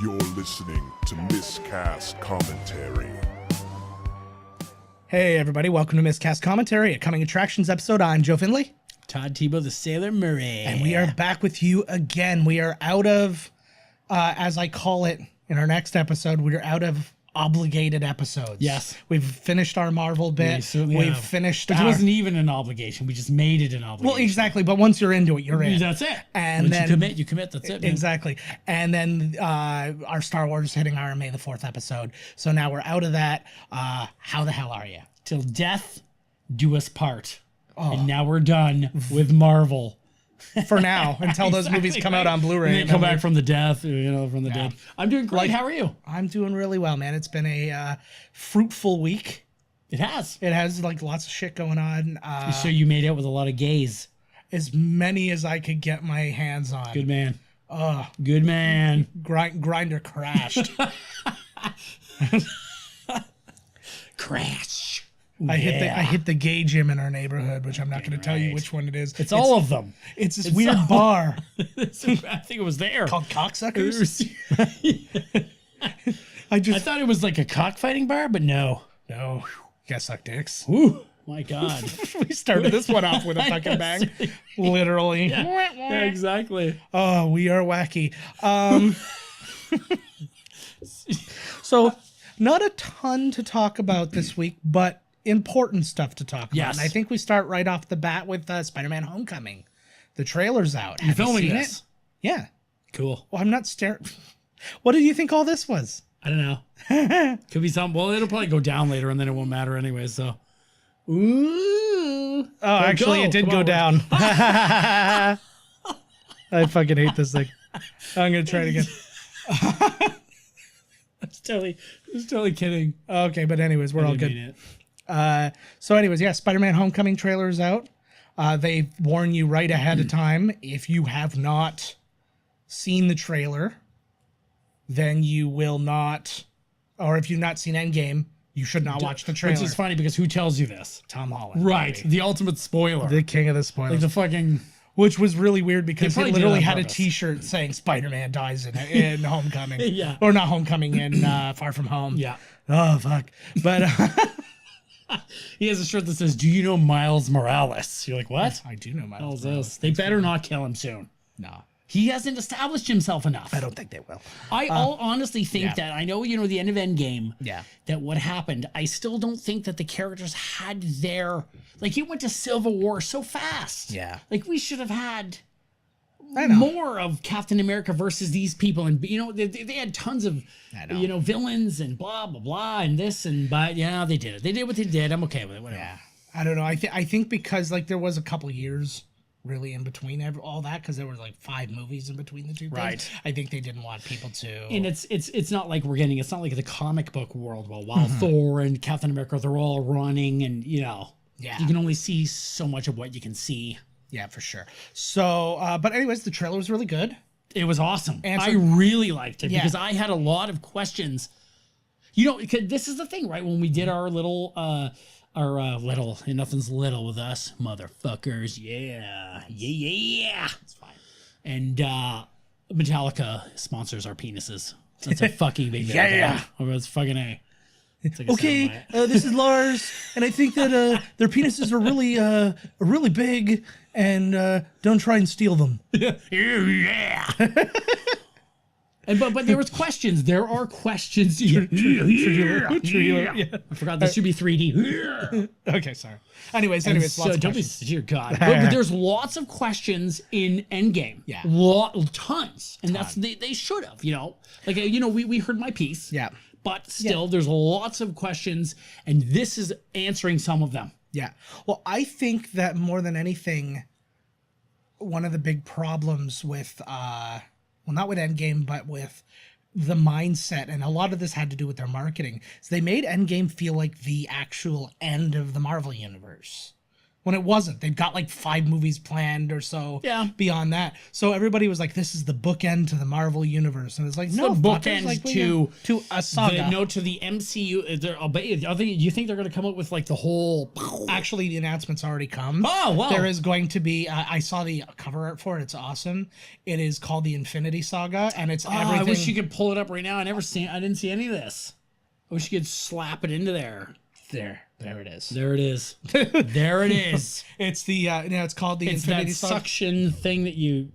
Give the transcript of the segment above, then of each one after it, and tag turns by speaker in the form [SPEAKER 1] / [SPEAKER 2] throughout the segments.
[SPEAKER 1] You're listening to Miscast Commentary.
[SPEAKER 2] Hey everybody, welcome to Miscast Commentary, a Coming Attractions episode. I'm Joe Finley.
[SPEAKER 3] Todd Tebow, the Sailor Murray.
[SPEAKER 2] And we are back with you again. We are out of, as I call it in our next episode, we are out of obligated episodes.
[SPEAKER 3] Yes.
[SPEAKER 2] We've finished our Marvel bit.
[SPEAKER 3] We certainly
[SPEAKER 2] We've
[SPEAKER 3] have.
[SPEAKER 2] finished
[SPEAKER 3] Which
[SPEAKER 2] our...
[SPEAKER 3] wasn't even an obligation. We just made it an obligation.
[SPEAKER 2] Well, exactly. But once you're into it, you're in.
[SPEAKER 3] That's it.
[SPEAKER 2] And
[SPEAKER 3] once
[SPEAKER 2] then
[SPEAKER 3] you commit, that's it, man.
[SPEAKER 2] Exactly. And then our Star Wars hitting our May the 4th episode. So now we're out of that. How the hell are you?
[SPEAKER 3] Till death do us part. Oh. And now we're done with Marvel.
[SPEAKER 2] For now, until those movies come out on Blu-ray.
[SPEAKER 3] And they come back from the death, from the dead. I'm doing great. How are you?
[SPEAKER 2] I'm doing really well, man. It's been a fruitful week.
[SPEAKER 3] It has.
[SPEAKER 2] It has, like, lots of shit going on.
[SPEAKER 3] So you made out with a lot of gays.
[SPEAKER 2] As many as I could get my hands on.
[SPEAKER 3] Good man. Good man.
[SPEAKER 2] Grinder crashed.
[SPEAKER 3] Crash.
[SPEAKER 2] I hit the gay gym in our neighborhood, which I'm not going to tell you which one it is.
[SPEAKER 3] It's all of them.
[SPEAKER 2] It's this weird bar.
[SPEAKER 3] I think it was there.
[SPEAKER 2] Called Cocksuckers? I
[SPEAKER 3] thought it was like a cockfighting bar, but no.
[SPEAKER 2] No. You guys suck dicks.
[SPEAKER 3] Ooh, my God.
[SPEAKER 2] We started this one off with a fucking bang. Literally.
[SPEAKER 3] Yeah, exactly.
[SPEAKER 2] Oh, we are wacky. So, not a ton to talk about this week, but important stuff to talk about.
[SPEAKER 3] Yes.
[SPEAKER 2] And I think we start right off the bat with Spider-Man Homecoming. The trailer's out.
[SPEAKER 3] You're filming
[SPEAKER 2] seen
[SPEAKER 3] this?
[SPEAKER 2] It? Yeah.
[SPEAKER 3] Cool.
[SPEAKER 2] Well, I'm not staring. What did you think all this was?
[SPEAKER 3] I don't know. Could be something. Well, it'll probably go down later and then it won't matter anyway, so. Ooh.
[SPEAKER 2] Oh, actually, it did go down. I fucking hate this thing. I'm going to try it again.
[SPEAKER 3] I was totally kidding.
[SPEAKER 2] Okay, but anyways, we're all good. So anyways, yeah, Spider-Man Homecoming trailer is out. They warn you right ahead of time. If you have not seen the trailer, then you will not, or if you've not seen Endgame, you should not watch the trailer.
[SPEAKER 3] Which is funny because who tells you this?
[SPEAKER 2] Tom Holland.
[SPEAKER 3] Right.
[SPEAKER 2] Baby.
[SPEAKER 3] The ultimate spoiler.
[SPEAKER 2] The king of the spoilers.
[SPEAKER 3] Like the fucking...
[SPEAKER 2] Which was really weird because it literally had a
[SPEAKER 3] purpose.
[SPEAKER 2] T-shirt saying Spider-Man dies in Homecoming.
[SPEAKER 3] Yeah.
[SPEAKER 2] Or not Homecoming, in Far From Home.
[SPEAKER 3] Yeah.
[SPEAKER 2] Oh, fuck. But...
[SPEAKER 3] he has a shirt that says, "Do you know Miles Morales?" You're like, what?
[SPEAKER 2] I do know Miles
[SPEAKER 3] How's
[SPEAKER 2] Morales.
[SPEAKER 3] this? They better not kill him soon.
[SPEAKER 2] No.
[SPEAKER 3] He hasn't established himself enough.
[SPEAKER 2] I don't think they will.
[SPEAKER 3] I honestly think that, I know, the end of Endgame, that what happened, I still don't think that the characters had their, like, it went to Civil War so fast.
[SPEAKER 2] Yeah.
[SPEAKER 3] Like, we should have had more of Captain America versus these people. And, they had tons of, villains and blah, blah, blah, and this, and, but, yeah, they did it. They did what they did. I'm okay with it. Whatever.
[SPEAKER 2] Yeah. I don't know. I think because, like, there was a couple years really in between all that, because there was like 5 movies in between the two things.
[SPEAKER 3] Right.
[SPEAKER 2] I think they didn't want people to.
[SPEAKER 3] And it's not like it's not like the comic book world. Well, while Thor and Captain America, they're all running, and you can only see so much of what you can see.
[SPEAKER 2] Yeah, for sure. So, but anyways, the trailer was really good.
[SPEAKER 3] It was awesome. I really liked it because I had a lot of questions. This is the thing, right? When we did our little, and nothing's little with us, motherfuckers. Yeah. It's fine. And Metallica sponsors our penises. That's a fucking big deal. It's fucking A. Like
[SPEAKER 2] okay, this is Lars, and I think that their penises are really big, and don't try and steal them.
[SPEAKER 3] Yeah. And but there was questions. There are questions. I forgot this should be 3D.
[SPEAKER 2] Okay, sorry. Anyways, lots of questions.
[SPEAKER 3] Dear God. But there's lots of questions in Endgame.
[SPEAKER 2] Yeah.
[SPEAKER 3] Tons. And that's they should have, Like, we heard my piece.
[SPEAKER 2] Yeah.
[SPEAKER 3] But still, there's lots of questions, and this is answering some of them.
[SPEAKER 2] Yeah. Well, I think that more than anything, one of the big problems with, not with Endgame, but with the mindset, and a lot of this had to do with their marketing, is they made Endgame feel like the actual end of the Marvel Universe. when it wasn't. They've got like 5 movies planned or so beyond that. So everybody was like, this is the bookend to the Marvel universe. And it's like, no,
[SPEAKER 3] the bookend
[SPEAKER 2] like,
[SPEAKER 3] to
[SPEAKER 2] a saga.
[SPEAKER 3] to the MCU. You think they're going to come up with like the whole...
[SPEAKER 2] Actually, the announcement's already come.
[SPEAKER 3] Oh, wow.
[SPEAKER 2] There is going to be, I saw the cover art for it. It's awesome. It is called the Infinity Saga, and it's everything.
[SPEAKER 3] I wish you could pull it up right now. I didn't see any of this. I wish you could slap it into there.
[SPEAKER 2] There it is.
[SPEAKER 3] There it is. There it is.
[SPEAKER 2] It's the it's called the Infinity
[SPEAKER 3] that
[SPEAKER 2] Saga.
[SPEAKER 3] Suction thing that you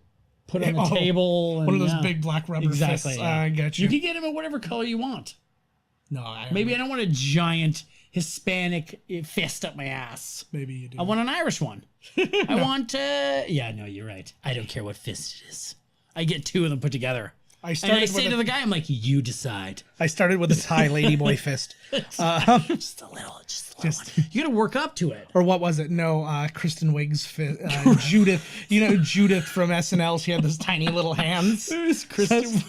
[SPEAKER 3] put on the table. And,
[SPEAKER 2] one of those big black rubber fists.
[SPEAKER 3] Yeah.
[SPEAKER 2] I got you.
[SPEAKER 3] You can get them in whatever color you want.
[SPEAKER 2] No,
[SPEAKER 3] maybe I don't want a giant Hispanic fist up my ass.
[SPEAKER 2] Maybe you do.
[SPEAKER 3] I want an Irish one. I want no, you're right. I don't care what fist it is. I get 2 of them put together. I say to the guy, I'm like, you decide.
[SPEAKER 2] I started with a Thai ladyboy fist.
[SPEAKER 3] Just a little one. You got to work up to it.
[SPEAKER 2] Or what was it? No, Kristen Wiig's fist. Judith. Judith from SNL. She had those tiny little hands.
[SPEAKER 3] It was Kristen.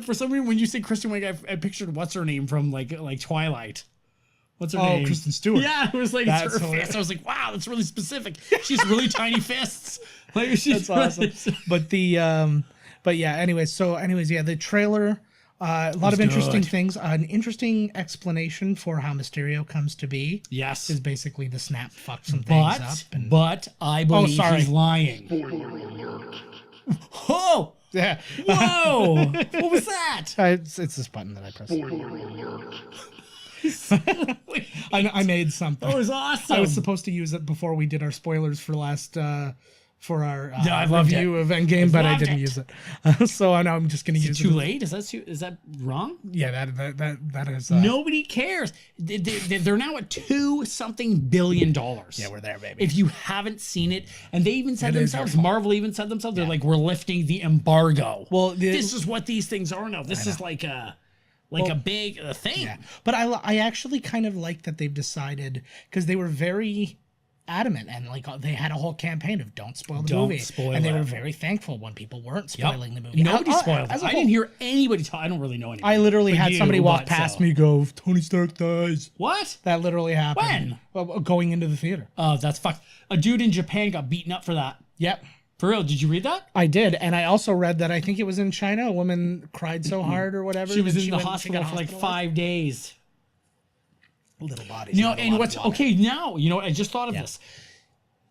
[SPEAKER 3] For some reason, when you say Kristen Wiig, I pictured what's her name from like Twilight. What's her name?
[SPEAKER 2] Oh, Kristen Stewart.
[SPEAKER 3] Yeah, it was like it's her fist. I was like, wow, that's really specific. She has really tiny fists. Like
[SPEAKER 2] that's awesome. But the But yeah, anyways, the trailer, a lot of interesting things. An interesting explanation for how Mysterio comes to be.
[SPEAKER 3] Yes.
[SPEAKER 2] Is basically the snap fuck some things up.
[SPEAKER 3] But I believe he's lying. Oh!
[SPEAKER 2] Yeah.
[SPEAKER 3] Whoa! What was that?
[SPEAKER 2] It's this button that I press. I made something.
[SPEAKER 3] That was awesome.
[SPEAKER 2] I was supposed to use it before we did our spoilers for last... for our
[SPEAKER 3] review
[SPEAKER 2] of Endgame, but I didn't use it. So I know I'm just going to use it.
[SPEAKER 3] Too late? Is that wrong?
[SPEAKER 2] Yeah, that is.
[SPEAKER 3] Nobody cares. They're now at $2 billion.
[SPEAKER 2] Yeah, we're there, baby.
[SPEAKER 3] If you haven't seen it, and they even said themselves, Marvel even said themselves, they're like, we're lifting the embargo.
[SPEAKER 2] Well,
[SPEAKER 3] this is what these things are now. This is like a big thing. Yeah.
[SPEAKER 2] But I actually kind of like that they've decided, because they were very adamant, and like they had a whole campaign of don't spoil the movie, and they were very thankful when people weren't spoiling the movie.
[SPEAKER 3] Nobody spoiled it. I didn't hear anybody talk. I don't really know anybody.
[SPEAKER 2] I literally had somebody walk past me go, Tony Stark dies.
[SPEAKER 3] What?
[SPEAKER 2] That literally happened. When? Going into the theater.
[SPEAKER 3] Oh, that's fucked. A dude in Japan got beaten up for that.
[SPEAKER 2] Yep.
[SPEAKER 3] For real, did you read that?
[SPEAKER 2] I did, and I also read that I think it was in China. A woman cried so hard or whatever.
[SPEAKER 3] She was in the hospital for like 5 days.
[SPEAKER 2] Little bodies.
[SPEAKER 3] And what's okay now? I just thought of this.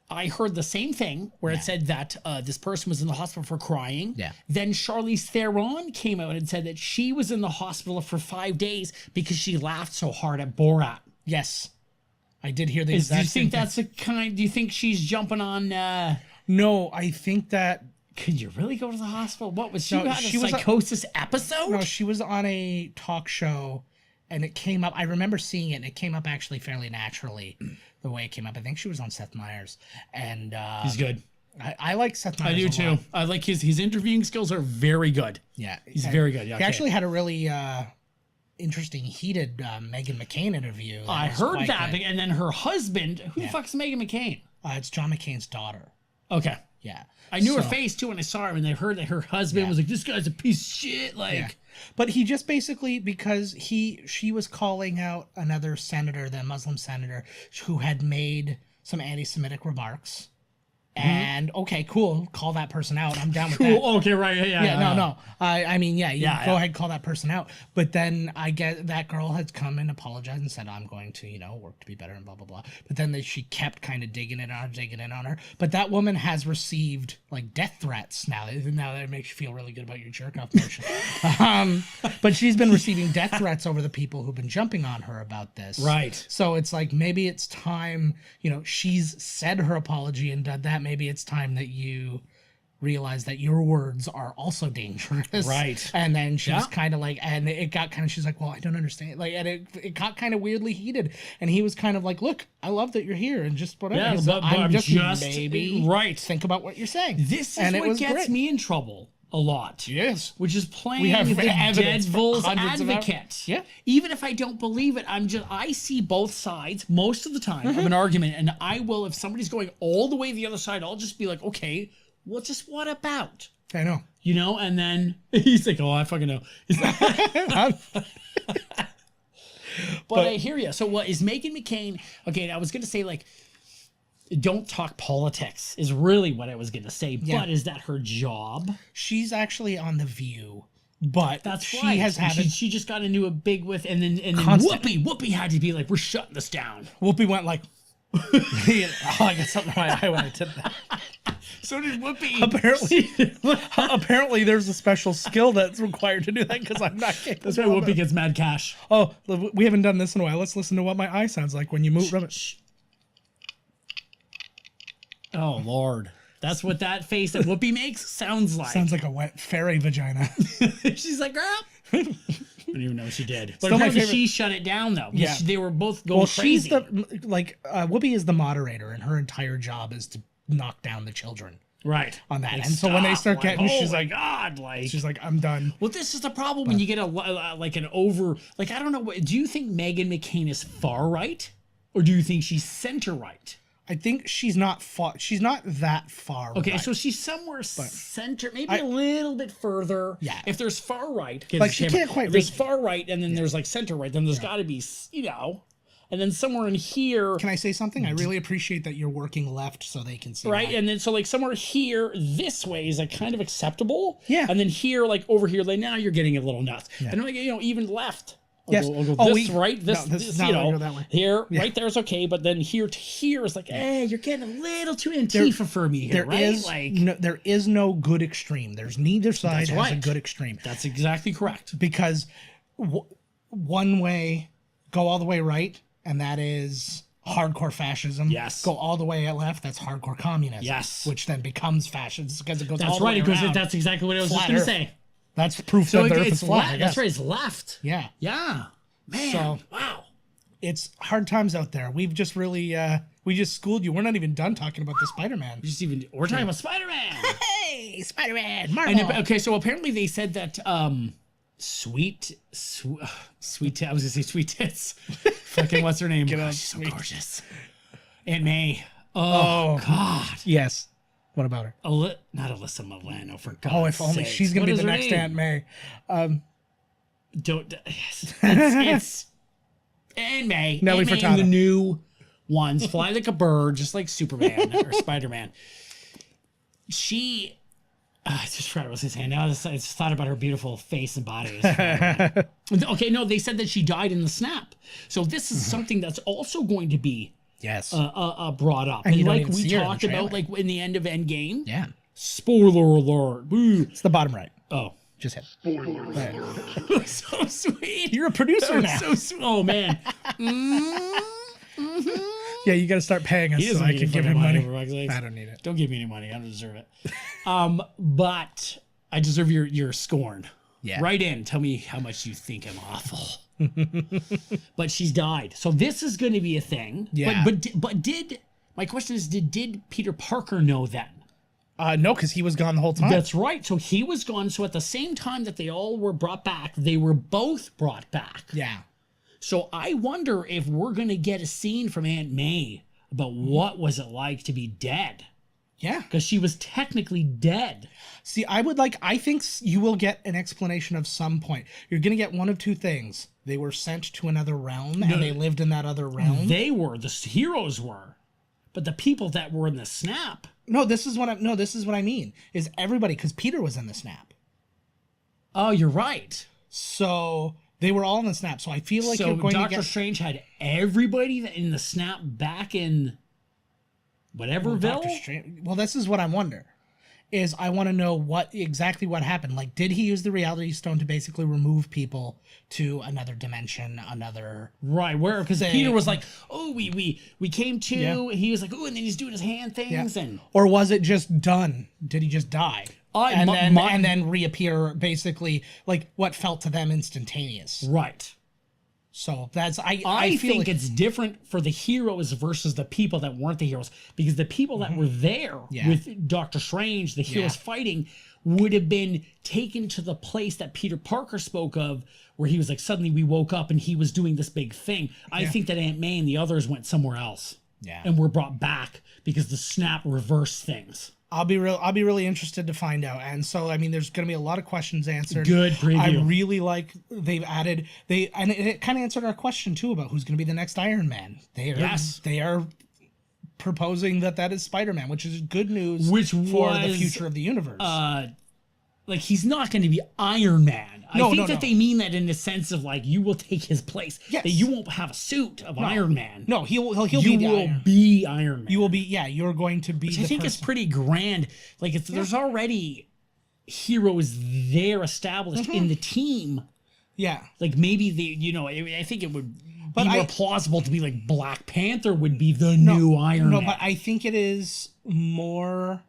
[SPEAKER 3] I heard the same thing where it said that this person was in the hospital for crying.
[SPEAKER 2] Yeah.
[SPEAKER 3] Then Charlize Theron came out and said that she was in the hospital for 5 days because she laughed so hard at Borat.
[SPEAKER 2] Yes, I did hear the exact same thing.
[SPEAKER 3] Do you think she's jumping on?
[SPEAKER 2] No, I think that.
[SPEAKER 3] Could you really go to the hospital? What was she? She was a psychosis episode?
[SPEAKER 2] No, she was on a talk show, and it came up. I remember seeing it, and it came up actually fairly naturally. The way it came up, I think she was on Seth Meyers, and
[SPEAKER 3] he's good.
[SPEAKER 2] I like Seth Meyers.
[SPEAKER 3] I do too. I like his interviewing skills are very good.
[SPEAKER 2] Yeah,
[SPEAKER 3] he's very good. Yeah,
[SPEAKER 2] he actually had a really interesting, heated Meghan McCain interview.
[SPEAKER 3] I heard that, and then her husband. Who the fuck's Meghan McCain?
[SPEAKER 2] It's John McCain's daughter.
[SPEAKER 3] Okay.
[SPEAKER 2] Yeah,
[SPEAKER 3] I knew her face too when I saw her, and I heard that her husband was like, "This guy's a piece of shit."
[SPEAKER 2] But he just basically, because she was calling out another senator, the Muslim senator, who had made some anti-Semitic remarks. And okay, cool. Call that person out. I'm down with that.
[SPEAKER 3] Okay, right. Yeah.
[SPEAKER 2] No. I mean, go ahead, call that person out. But then I get that girl had come and apologized and said, I'm going to, work to be better and blah, blah, blah. But then she kept kind of digging in on her. But that woman has received like death threats now. Now that makes you feel really good about your jerk off motion. But she's been receiving death threats over the people who've been jumping on her about this.
[SPEAKER 3] Right.
[SPEAKER 2] So it's like, maybe it's time, she's said her apology and done that. Maybe it's time that you realize that your words are also dangerous.
[SPEAKER 3] Right.
[SPEAKER 2] And then she's kind of like, and it got kind of, she's like, well, I don't understand. Like, and it got kind of weirdly heated. And he was kind of like, look, I love that you're here and just whatever.
[SPEAKER 3] Yeah, but
[SPEAKER 2] I'm just
[SPEAKER 3] maybe
[SPEAKER 2] think about what you're saying.
[SPEAKER 3] This is what gets me in trouble a lot.
[SPEAKER 2] Yes.
[SPEAKER 3] Which is playing the devil's advocate.
[SPEAKER 2] Yeah.
[SPEAKER 3] Even if I don't believe it, I see both sides most of the time of an argument, and I will, if somebody's going all the way the other side, I'll just be like, okay, well, just what about?
[SPEAKER 2] I know.
[SPEAKER 3] And then he's like, oh, I fucking know. But I hear you. So what is Meghan McCain? Okay, I was going to say, like, don't talk politics is really what I was going to say.
[SPEAKER 2] Yeah.
[SPEAKER 3] But is that her job?
[SPEAKER 2] She's actually on The View, but
[SPEAKER 3] That's
[SPEAKER 2] she
[SPEAKER 3] right.
[SPEAKER 2] has had
[SPEAKER 3] She just got into a big with, and then
[SPEAKER 2] Constant.
[SPEAKER 3] Whoopi had to be like, we're shutting this down.
[SPEAKER 2] Whoopi went like, oh, I got something in my eye when I did that.
[SPEAKER 3] So did Whoopi.
[SPEAKER 2] Apparently, there's a special skill that's required to do that because I'm not capable.
[SPEAKER 3] That's why Whoopi gets mad cash.
[SPEAKER 2] Oh, we haven't done this in a while. Let's listen to what my eye sounds like when you move. Rub it.
[SPEAKER 3] Oh Lord, that's what that face that Whoopi makes sounds like.
[SPEAKER 2] Sounds like a wet fairy vagina.
[SPEAKER 3] She's like, girl. I don't even know what she did. But
[SPEAKER 2] Still my
[SPEAKER 3] apparently
[SPEAKER 2] favorite.
[SPEAKER 3] she shut it down though.
[SPEAKER 2] Yeah.
[SPEAKER 3] They were both going
[SPEAKER 2] Well,
[SPEAKER 3] crazy.
[SPEAKER 2] she's Whoopi is the moderator, and her entire job is to knock down the children
[SPEAKER 3] right
[SPEAKER 2] on that.
[SPEAKER 3] Like,
[SPEAKER 2] and so when they start getting,
[SPEAKER 3] oh
[SPEAKER 2] she's
[SPEAKER 3] my
[SPEAKER 2] like,
[SPEAKER 3] God, like
[SPEAKER 2] she's like, I'm done.
[SPEAKER 3] well, this is the problem when you get like an over, like, I don't know. Do you think Meghan McCain is far right, or do you think she's center right?
[SPEAKER 2] I think she's not she's not that far.
[SPEAKER 3] Okay,
[SPEAKER 2] right.
[SPEAKER 3] so she's somewhere center, maybe a little bit further.
[SPEAKER 2] Yeah.
[SPEAKER 3] If there's far right,
[SPEAKER 2] Like, she can't quite
[SPEAKER 3] if there's
[SPEAKER 2] reach-
[SPEAKER 3] far right, and then there's like center right, then there's got to be, and then somewhere in here.
[SPEAKER 2] Can I say something? I really appreciate that you're working left so they can see.
[SPEAKER 3] Right,
[SPEAKER 2] mine.
[SPEAKER 3] and then so like somewhere here, this way is like kind of acceptable.
[SPEAKER 2] Yeah.
[SPEAKER 3] And then here, like over here, like now you're getting a little nuts. And like, even left.
[SPEAKER 2] Yes.
[SPEAKER 3] I'll go
[SPEAKER 2] Oh,
[SPEAKER 3] this right, this,
[SPEAKER 2] no, this
[SPEAKER 3] this
[SPEAKER 2] is not gonna go that way.
[SPEAKER 3] here, right there is okay, but then here to here is like, you're getting a little too Antifa for me here, right?
[SPEAKER 2] There is no good extreme. There's neither side
[SPEAKER 3] That's
[SPEAKER 2] has a
[SPEAKER 3] right.
[SPEAKER 2] good extreme
[SPEAKER 3] That's exactly correct.
[SPEAKER 2] because one way go all the way right, and that is hardcore fascism.
[SPEAKER 3] Yes.
[SPEAKER 2] Go all the way left, that's hardcore communism.
[SPEAKER 3] Yes.
[SPEAKER 2] Which then becomes fascist because it goes all
[SPEAKER 3] That's
[SPEAKER 2] the
[SPEAKER 3] right.
[SPEAKER 2] way
[SPEAKER 3] It goes.
[SPEAKER 2] around.
[SPEAKER 3] That's exactly what I was just
[SPEAKER 2] Flat
[SPEAKER 3] going to
[SPEAKER 2] Earth.
[SPEAKER 3] say.
[SPEAKER 2] That's proof
[SPEAKER 3] So
[SPEAKER 2] that the Earth
[SPEAKER 3] it's
[SPEAKER 2] is flat. I
[SPEAKER 3] left. That's
[SPEAKER 2] guess.
[SPEAKER 3] right. It's left.
[SPEAKER 2] Yeah.
[SPEAKER 3] Yeah. Man.
[SPEAKER 2] So-
[SPEAKER 3] wow.
[SPEAKER 2] It's hard times out there. We've just really we just schooled you. We're not even done talking about the Spider-Man.
[SPEAKER 3] We're talking about Spider-Man.
[SPEAKER 2] Hey, Spider-Man, Marvel.
[SPEAKER 3] And okay, so apparently they said that sweet I was gonna say sweet tits. Fucking what's her name?
[SPEAKER 2] Get on,
[SPEAKER 3] She's so
[SPEAKER 2] sweet.
[SPEAKER 3] gorgeous. Aunt May. Oh God.
[SPEAKER 2] Yes. What about her?
[SPEAKER 3] Not Alyssa Milano, for God's
[SPEAKER 2] Oh, if only
[SPEAKER 3] sakes.
[SPEAKER 2] she's gonna
[SPEAKER 3] What
[SPEAKER 2] be
[SPEAKER 3] is
[SPEAKER 2] the
[SPEAKER 3] her
[SPEAKER 2] next
[SPEAKER 3] name?
[SPEAKER 2] Aunt May.
[SPEAKER 3] It's Aunt May.
[SPEAKER 2] Nelly
[SPEAKER 3] Aunt May
[SPEAKER 2] Furtado.
[SPEAKER 3] and the new ones fly like a bird, just like Superman or Spider-Man. She, I just forgot what I was saying. Now I just thought about her beautiful face and body. Okay, no, they said that she died in the snap. So this is something that's also going to be
[SPEAKER 2] Yes.
[SPEAKER 3] brought up.
[SPEAKER 2] And you don't
[SPEAKER 3] like
[SPEAKER 2] even
[SPEAKER 3] we
[SPEAKER 2] see her in the
[SPEAKER 3] talked about,
[SPEAKER 2] trailer.
[SPEAKER 3] like in the end of Endgame.
[SPEAKER 2] yeah.
[SPEAKER 3] Spoiler alert. Woo.
[SPEAKER 2] It's the bottom right.
[SPEAKER 3] Oh.
[SPEAKER 2] Just hit.
[SPEAKER 3] So sweet.
[SPEAKER 2] You're a producer now.
[SPEAKER 3] So sweet. Oh, man.
[SPEAKER 2] Yeah, you got to start paying us
[SPEAKER 3] He
[SPEAKER 2] so
[SPEAKER 3] doesn't
[SPEAKER 2] I
[SPEAKER 3] need
[SPEAKER 2] can
[SPEAKER 3] any
[SPEAKER 2] give
[SPEAKER 3] fucking
[SPEAKER 2] him money.
[SPEAKER 3] for fuck's sakes.
[SPEAKER 2] I don't need it.
[SPEAKER 3] Don't give me any money. I don't deserve it. But I deserve your scorn.
[SPEAKER 2] Yeah.
[SPEAKER 3] Write in. Tell me how much you think I'm awful. But she's died. So this is going to be a thing.
[SPEAKER 2] Yeah.
[SPEAKER 3] But did my question is, did Peter Parker know then?
[SPEAKER 2] No, because he was gone the whole time.
[SPEAKER 3] That's right. So he was gone. So at the same time that they all were brought back, they were both brought back.
[SPEAKER 2] Yeah.
[SPEAKER 3] So I wonder if we're going to get a scene from Aunt May about what was it like to be dead.
[SPEAKER 2] Yeah.
[SPEAKER 3] Because she was technically dead.
[SPEAKER 2] See, I think you will get an explanation of some point. You're going to get one of two things. They were sent to another realm and they lived in that other realm.
[SPEAKER 3] The heroes were. But the people that were in the snap.
[SPEAKER 2] This is what I mean. Is everybody, because Peter was in the snap.
[SPEAKER 3] Oh, you're right.
[SPEAKER 2] So they were all in the snap. So I feel like
[SPEAKER 3] So
[SPEAKER 2] you're going
[SPEAKER 3] Doctor
[SPEAKER 2] to get
[SPEAKER 3] Strange had everybody in the snap back in whateverville.
[SPEAKER 2] Well, this is what I wonder. Is I want to know exactly what happened. Like, did he use the reality stone to basically remove people to another dimension, another...
[SPEAKER 3] Right, where because Peter was like, oh, we came to,
[SPEAKER 2] Yeah.
[SPEAKER 3] he was like, oh, and then he's doing his hand things, and
[SPEAKER 2] Or was it just done? Did he just die? And then reappear basically like what felt to them instantaneous.
[SPEAKER 3] right.
[SPEAKER 2] So that's I
[SPEAKER 3] I
[SPEAKER 2] feel
[SPEAKER 3] think
[SPEAKER 2] like,
[SPEAKER 3] it's different for the heroes versus the people that weren't the heroes, because the people that were there
[SPEAKER 2] Yeah.
[SPEAKER 3] with Doctor Strange, the heroes fighting, would have been taken to the place that Peter Parker spoke of, where he was like, suddenly we woke up and he was doing this big thing. I think that Aunt May and the others went somewhere else.
[SPEAKER 2] Yeah.
[SPEAKER 3] And were brought back because the snap reversed things.
[SPEAKER 2] I'll be really interested to find out. And so I mean there's going to be a lot of questions answered.
[SPEAKER 3] Good preview.
[SPEAKER 2] I really like and it kind of answered our question too about who's going to be the next Iron Man. They are proposing that is Spider-Man, which is good news
[SPEAKER 3] for
[SPEAKER 2] the future of the universe.
[SPEAKER 3] Like, he's not going to be Iron Man. I think that they mean that in the sense of, like, you will take his place.
[SPEAKER 2] Yes.
[SPEAKER 3] That you won't have a suit of Iron Man.
[SPEAKER 2] No, he'll
[SPEAKER 3] be Iron Man.
[SPEAKER 2] You will be, you're going to be.
[SPEAKER 3] Which I think is pretty grand. Like, there's already heroes there established in the team.
[SPEAKER 2] Yeah.
[SPEAKER 3] Like, maybe I think it would be more plausible to be like Black Panther would be the new Iron Man.
[SPEAKER 2] No, but I think it is more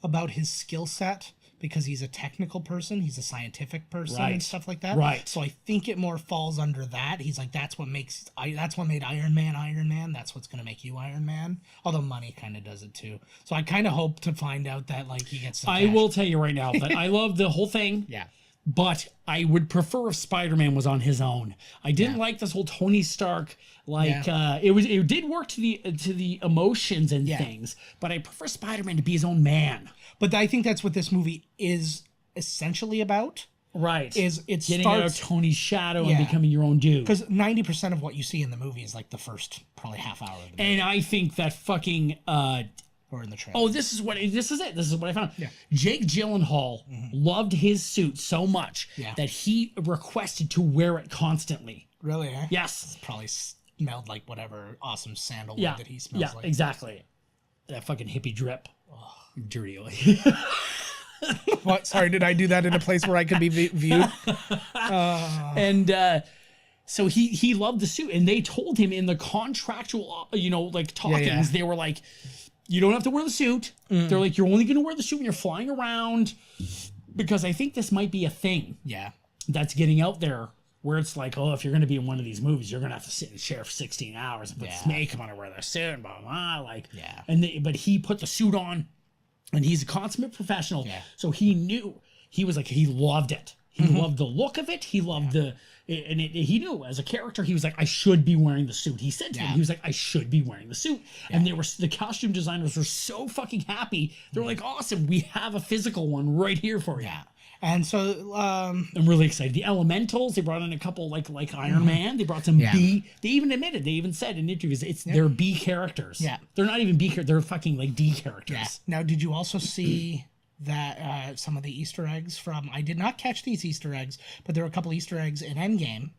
[SPEAKER 2] about his skill set. Because he's a technical person, he's a scientific person and stuff like that.
[SPEAKER 3] Right.
[SPEAKER 2] So I think it more falls under that. He's like, that's what made Iron Man Iron Man. That's what's going to make you Iron Man. Although money kind of does it too. So I kind of hope to find out that like he gets some cash.
[SPEAKER 3] will tell you right now that I love the whole thing.
[SPEAKER 2] Yeah.
[SPEAKER 3] But I would prefer if Spider-Man was on his own. I didn't like this whole Tony Stark. It did work to the emotions and things, but I prefer Spider-Man to be his own man.
[SPEAKER 2] But I think that's what this movie is essentially about.
[SPEAKER 3] Right.
[SPEAKER 2] Is it
[SPEAKER 3] getting out of Tony's shadow and becoming your own dude.
[SPEAKER 2] Because 90% of what you see in the movie is like the first probably half hour of the movie.
[SPEAKER 3] And I think that fucking
[SPEAKER 2] or in the trailer.
[SPEAKER 3] Oh, this is what I found.
[SPEAKER 2] Yeah.
[SPEAKER 3] Jake Gyllenhaal loved his suit so much that he requested to wear it constantly.
[SPEAKER 2] Really, eh?
[SPEAKER 3] Yes.
[SPEAKER 2] It probably smelled like whatever awesome sandalwood that he smells like.
[SPEAKER 3] Yeah, exactly. That fucking hippie drip. Oh, dirty oil.
[SPEAKER 2] What? Sorry, did I do that in a place where I could be viewed?
[SPEAKER 3] And so he loved the suit, and they told him in the contractual, talkings, they were like, you don't have to wear the suit. They're like, you're only going to wear the suit when you're flying around, because I think this might be a thing.
[SPEAKER 2] Yeah.
[SPEAKER 3] That's getting out there. Where it's like, oh, if you're going to be in one of these movies, you're going to have to sit in a chair for 16 hours and put this makeup on and wear their suit and blah, blah, blah. But he put the suit on, and he's a consummate professional. Yeah. So he knew, he was like, he loved it. He loved the look of it. He loved he knew as a character, he was like, I should be wearing the suit. He said to him, he was like, I should be wearing the suit. Yeah. And the costume designers were so fucking happy. They were like, awesome, we have a physical one right here for you.
[SPEAKER 2] Yeah. And so
[SPEAKER 3] I'm really excited. The Elementals, they brought in a couple like Iron Man. They brought some B. They even said in interviews they're B characters. Yeah. They're not even B characters. They're fucking like D characters. Yeah.
[SPEAKER 2] Now, did you also see that some of the Easter eggs from? I did not catch these Easter eggs, but there were a couple Easter eggs in Endgame.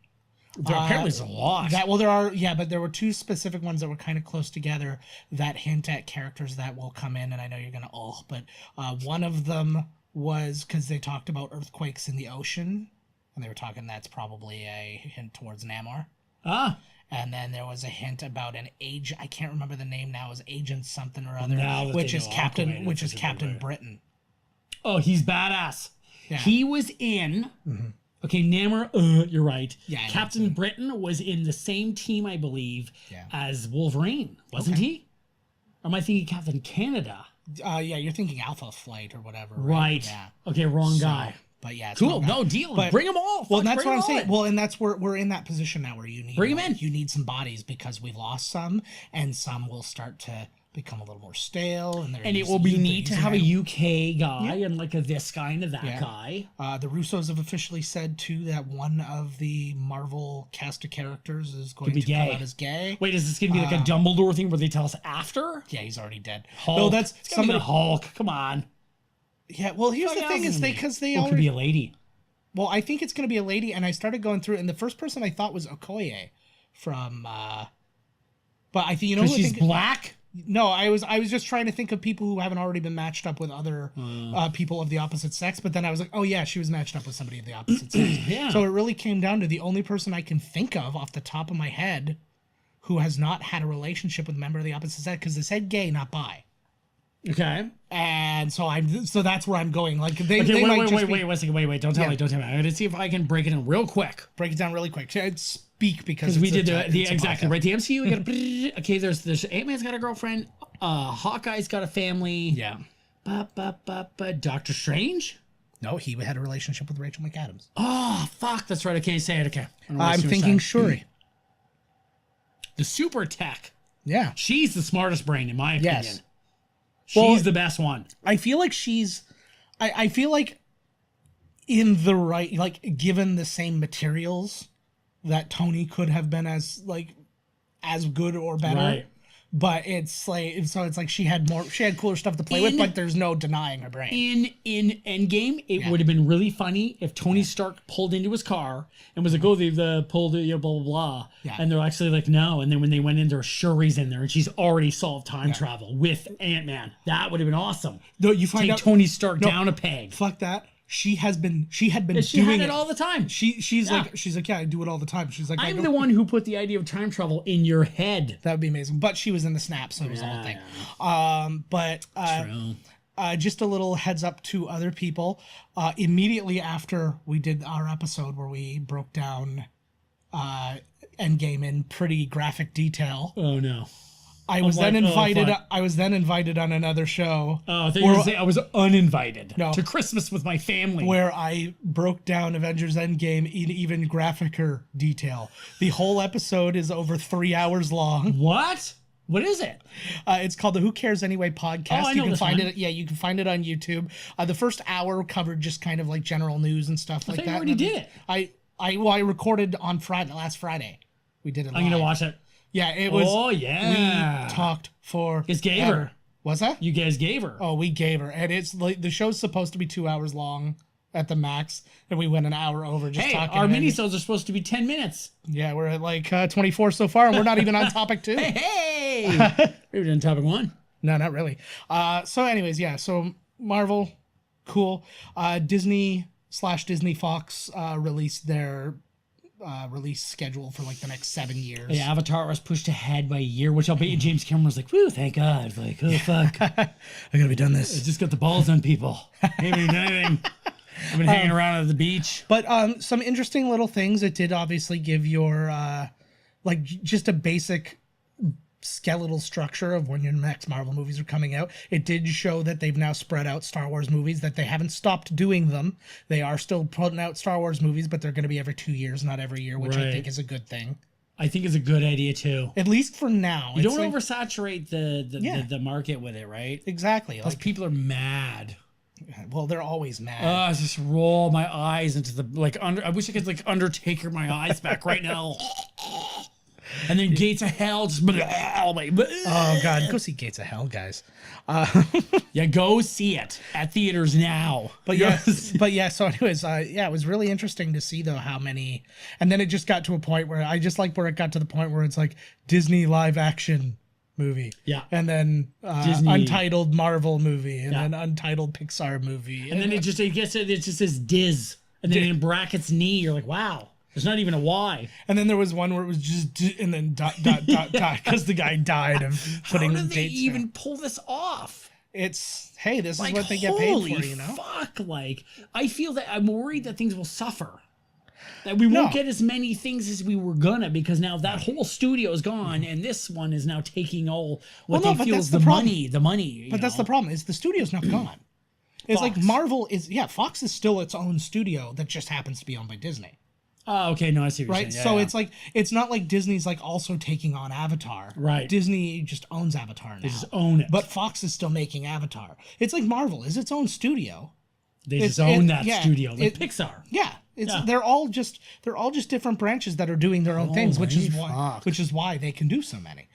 [SPEAKER 3] Apparently there's a lot.
[SPEAKER 2] But there were two specific ones that were kind of close together that hint at characters that will come in, and I know you're gonna but one of them was because they talked about earthquakes in the ocean, and they were talking that's probably a hint towards Namor. And then there was a hint about an age, I can't remember the name now, is Agent something or other, which is Captain Britain.
[SPEAKER 3] Oh, he's badass. Yeah. He was in okay, Namor, you're right. Yeah, Captain Britain was in the same team, I believe, as Wolverine, wasn't he? Or am I thinking Captain Canada?
[SPEAKER 2] You're thinking Alpha Flight or whatever.
[SPEAKER 3] Right. Yeah. Okay, wrong guy.
[SPEAKER 2] But yeah,
[SPEAKER 3] cool. No deal. But bring them all.
[SPEAKER 2] Well, that's what I'm saying. Well, and that's where we're in that position now, where you need
[SPEAKER 3] bring them in.
[SPEAKER 2] You need some bodies because we've lost some, and some will start to become a little more stale, and
[SPEAKER 3] it will be neat to have a UK guy and like a this guy and a that guy.
[SPEAKER 2] The Russos have officially said too that one of the Marvel cast of characters is going to come out as gay.
[SPEAKER 3] Wait, is this going to be like a Dumbledore thing where they tell us after?
[SPEAKER 2] Yeah, he's already dead.
[SPEAKER 3] Hulk. No, that's somebody. Hulk. Come on.
[SPEAKER 2] Yeah. Well, here's the thing: is they
[SPEAKER 3] already could be a lady.
[SPEAKER 2] Well, I think it's going to be a lady, and I started going through it, and the first person I thought was Okoye from. But I think
[SPEAKER 3] she's black.
[SPEAKER 2] No, I was just trying to think of people who haven't already been matched up with other people of the opposite sex, but then I was like, oh yeah, she was matched up with somebody of the opposite sex.
[SPEAKER 3] Yeah.
[SPEAKER 2] So it really came down to the only person I can think of off the top of my head who has not had a relationship with a member of the opposite sex, because they said gay, not bi.
[SPEAKER 3] Okay.
[SPEAKER 2] And so that's where I'm going. Like wait,
[SPEAKER 3] don't tell me. I'm gonna see if I can break it in real quick.
[SPEAKER 2] Break it down really quick. Speak because
[SPEAKER 3] we did the exactly right. The MCU. We got okay. There's Ant-Man's got a girlfriend. Hawkeye's got a family.
[SPEAKER 2] Yeah.
[SPEAKER 3] Doctor Strange.
[SPEAKER 2] No, he had a relationship with Rachel McAdams.
[SPEAKER 3] Oh fuck, that's right. I can't say it. Okay.
[SPEAKER 2] I'm thinking Shuri.
[SPEAKER 3] The super tech.
[SPEAKER 2] Yeah.
[SPEAKER 3] She's the smartest brain in my opinion. Yes. She's the best one.
[SPEAKER 2] I feel like I feel like in the right, like given the same materials that Tony could have been as good or better.
[SPEAKER 3] Right.
[SPEAKER 2] But it's like, so it's like she had cooler stuff to play with, but there's no denying her brain.
[SPEAKER 3] In Endgame, it would have been really funny if Tony Stark pulled into his car and was like, "Oh, they've pulled blah blah blah," and they're actually like, "No." And then when they went in there, Shuri's in there, and she's already solved time travel with Ant-Man. That would have been awesome.
[SPEAKER 2] No, you find
[SPEAKER 3] Take
[SPEAKER 2] out
[SPEAKER 3] Tony Stark down a peg.
[SPEAKER 2] Fuck that. She had been
[SPEAKER 3] She
[SPEAKER 2] doing
[SPEAKER 3] had it all the time.
[SPEAKER 2] She's like, yeah, I do it all the time. She's like,
[SPEAKER 3] I'm the one who put the idea of time travel in your head.
[SPEAKER 2] That would be amazing. But she was in the snap, so it was the whole thing. True. Just a little heads up to other people. Immediately after we did our episode where we broke down Endgame in pretty graphic detail.
[SPEAKER 3] Oh no.
[SPEAKER 2] I was then invited on another show.
[SPEAKER 3] Oh, I thought you were saying I was uninvited to Christmas with my family,
[SPEAKER 2] where I broke down Avengers Endgame in even graphicer detail. The whole episode is over 3 hours long.
[SPEAKER 3] What? What is it?
[SPEAKER 2] It's called the Who Cares Anyway podcast.
[SPEAKER 3] Oh, I know
[SPEAKER 2] you can find
[SPEAKER 3] one.
[SPEAKER 2] it. Yeah, you can find it on YouTube. The first hour covered just kind of like general news and stuff like that.
[SPEAKER 3] You already did it.
[SPEAKER 2] I recorded on last Friday. We did it.
[SPEAKER 3] I'm gonna watch it.
[SPEAKER 2] Yeah, it was.
[SPEAKER 3] Oh yeah.
[SPEAKER 2] We talked for.
[SPEAKER 3] You guys gave her.
[SPEAKER 2] Was that?
[SPEAKER 3] You guys gave her.
[SPEAKER 2] Oh, we gave her, and it's like the show's supposed to be 2 hours long at the max, and we went an hour over just talking.
[SPEAKER 3] Our minisodes are supposed to be 10 minutes.
[SPEAKER 2] Yeah, we're at like 24 so far, and we're not even on topic 2.
[SPEAKER 3] Hey, we were on topic 1.
[SPEAKER 2] No, not really. So, anyways, yeah. So Marvel, cool. Disney/Disney Fox released their release schedule for like the next 7 years.
[SPEAKER 3] Yeah, Avatar was pushed ahead by a year, which I'll bet you James Cameron was like, "Woo, thank God!" Like, oh fuck,
[SPEAKER 2] I gotta be done this.
[SPEAKER 3] I just got the balls on people. Haven't done anything. I've been hanging around at the beach.
[SPEAKER 2] But some interesting little things. It did obviously give your like just a basic skeletal structure of when your next Marvel movies are coming out. It did show that they've now spread out Star Wars movies, that they haven't stopped doing them. They are still putting out Star Wars movies, but they're going to be every 2 years, not every year, which I think is a good thing.
[SPEAKER 3] I think it's a good idea too.
[SPEAKER 2] At least for now.
[SPEAKER 3] You don't oversaturate the market with it, right?
[SPEAKER 2] Exactly.
[SPEAKER 3] Plus people are mad.
[SPEAKER 2] Well, they're always mad.
[SPEAKER 3] I just roll my eyes into the I wish I could like Undertaker my eyes back right now. And then Gates of Hell just
[SPEAKER 2] oh god, go see Gates of Hell, guys.
[SPEAKER 3] Yeah, go see it at theaters now.
[SPEAKER 2] But yeah, so anyways, it was really interesting to see though how many, and then it just got to a point where I just like where it got to the point where it's like Disney live action movie, and then
[SPEAKER 3] Disney
[SPEAKER 2] untitled Marvel movie, and then untitled Pixar movie,
[SPEAKER 3] and then it just says Diz, and then in brackets knee. You're like, wow. There's not even a Y.
[SPEAKER 2] And then there was one where it was just and then dot because the guy died of putting
[SPEAKER 3] dates. How do they even
[SPEAKER 2] down.
[SPEAKER 3] Pull this off?
[SPEAKER 2] It's this is what they get paid for, you know.
[SPEAKER 3] Fuck! Like I feel that I'm worried that things will suffer. That we won't get as many things as we were gonna because now that whole studio is gone and this one is now taking all what they feel is the money. But
[SPEAKER 2] that's the problem is the studio's not gone. It's Fox. Like Marvel is Fox is still its own studio that just happens to be owned by Disney.
[SPEAKER 3] Oh, okay. No, I see what you're saying.
[SPEAKER 2] So it's like it's not like Disney's like also taking on Avatar.
[SPEAKER 3] Right.
[SPEAKER 2] Disney just owns Avatar now.
[SPEAKER 3] They just own it.
[SPEAKER 2] But Fox is still making Avatar. It's like Marvel is its own studio.
[SPEAKER 3] They just own that studio, like Pixar.
[SPEAKER 2] Yeah. They're all just different branches that are doing their own things, which is why they can do so many.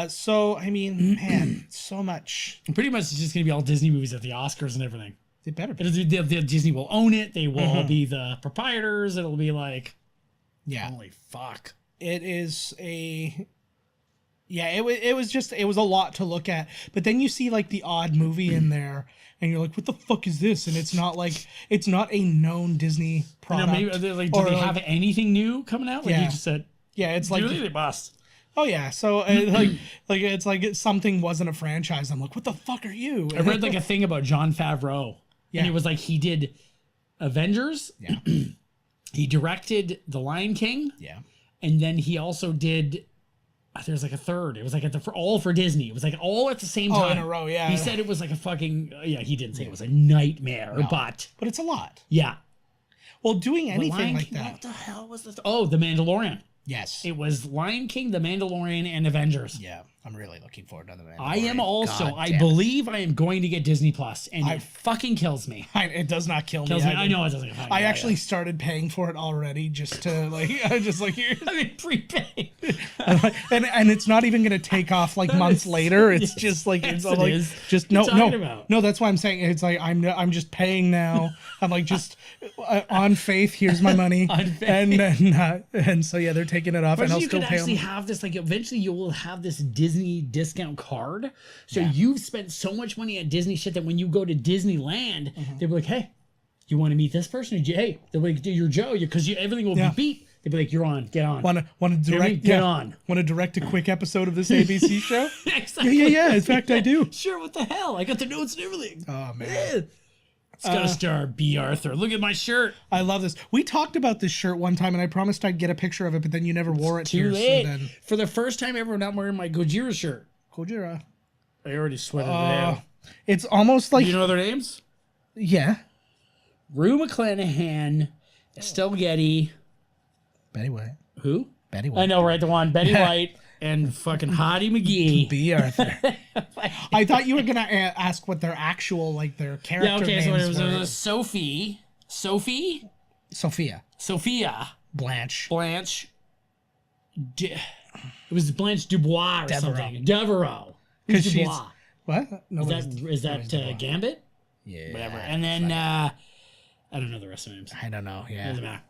[SPEAKER 2] So I mean, man, so much.
[SPEAKER 3] Pretty much it's just gonna be all Disney movies at the Oscars and everything.
[SPEAKER 2] It better be.
[SPEAKER 3] Disney will own it. They will all be the proprietors. It'll be like, holy fuck.
[SPEAKER 2] It is a, it was a lot to look at. But then you see like the odd movie in there, and you're like, what the fuck is this? And it's not a known Disney product.
[SPEAKER 3] Maybe do they have anything new coming out? Like you just said.
[SPEAKER 2] Yeah, it's like
[SPEAKER 3] they must.
[SPEAKER 2] Oh yeah, so it's like something wasn't a franchise. I'm like, what the fuck are you?
[SPEAKER 3] I read like a thing about Jon Favreau. Yeah. And it was like he did Avengers.
[SPEAKER 2] Yeah.
[SPEAKER 3] He directed The Lion King.
[SPEAKER 2] Yeah.
[SPEAKER 3] And then he also did, there's like a third. It was like all for Disney. It was like all at the same time.
[SPEAKER 2] Oh, in a row, yeah.
[SPEAKER 3] He said it was like a fucking, he didn't say it was a nightmare, but
[SPEAKER 2] it's a lot.
[SPEAKER 3] Yeah.
[SPEAKER 2] Well, doing anything like that.
[SPEAKER 3] What the hell was this? Oh, The Mandalorian.
[SPEAKER 2] Yes.
[SPEAKER 3] It was Lion King, The Mandalorian, and Avengers.
[SPEAKER 2] Yeah. I'm really looking forward to the Mandalorian.
[SPEAKER 3] I am also.
[SPEAKER 2] God
[SPEAKER 3] I
[SPEAKER 2] damn it.
[SPEAKER 3] believe I am going to get Disney Plus, and it fucking kills me.
[SPEAKER 2] It does not kill me.
[SPEAKER 3] I know it doesn't.
[SPEAKER 2] I actually started paying for it already just to like, just like here.
[SPEAKER 3] I mean, prepaid.
[SPEAKER 2] and it's not even going to take off like months later. It's just like it's all like just no. That's why I'm saying it's like I'm just paying now. I'm like just on faith. Here's my money, and so yeah, they're taking it off, and I'll
[SPEAKER 3] you
[SPEAKER 2] still
[SPEAKER 3] could
[SPEAKER 2] pay
[SPEAKER 3] actually
[SPEAKER 2] them.
[SPEAKER 3] Have this like eventually you will have this Disney discount card. So you've spent so much money at Disney shit that when you go to Disneyland, they'll be like, hey, you want to meet this person? Hey, they'll be like, you're Joe, because everything will be beat. They'll be like, you're on, get on.
[SPEAKER 2] Want to direct?
[SPEAKER 3] Get on. Want
[SPEAKER 2] to direct a quick episode of this ABC show?
[SPEAKER 3] Exactly.
[SPEAKER 2] Yeah. In fact, I do.
[SPEAKER 3] Sure. What the hell? I got the notes and everything.
[SPEAKER 2] Oh man.
[SPEAKER 3] It's got to star B. Arthur. Look at my shirt.
[SPEAKER 2] I love this. We talked about this shirt one time, and I promised I'd get a picture of it, but then you never wore it.
[SPEAKER 3] Too late. So for the first time ever, I'm not wearing my Gojira shirt.
[SPEAKER 2] Gojira.
[SPEAKER 3] I already sweated it out.
[SPEAKER 2] It's almost like...
[SPEAKER 3] You know their names?
[SPEAKER 2] Yeah.
[SPEAKER 3] Rue McClanahan, Estelle Getty.
[SPEAKER 2] Betty White.
[SPEAKER 3] Who?
[SPEAKER 2] Betty White.
[SPEAKER 3] I know, right? The one. Betty White and fucking Hottie McGee.
[SPEAKER 2] B. Arthur. I thought you were going to ask what their actual, like, their character names
[SPEAKER 3] so
[SPEAKER 2] were.
[SPEAKER 3] It was Sophie.
[SPEAKER 2] Sophia. Blanche.
[SPEAKER 3] It was Blanche Dubois or something. Devereaux.
[SPEAKER 2] Because she's... What?
[SPEAKER 3] No, is that Gambit?
[SPEAKER 2] Yeah.
[SPEAKER 3] Whatever. And then, I don't know the rest of the names.
[SPEAKER 2] I don't know, yeah.
[SPEAKER 3] Doesn't matter.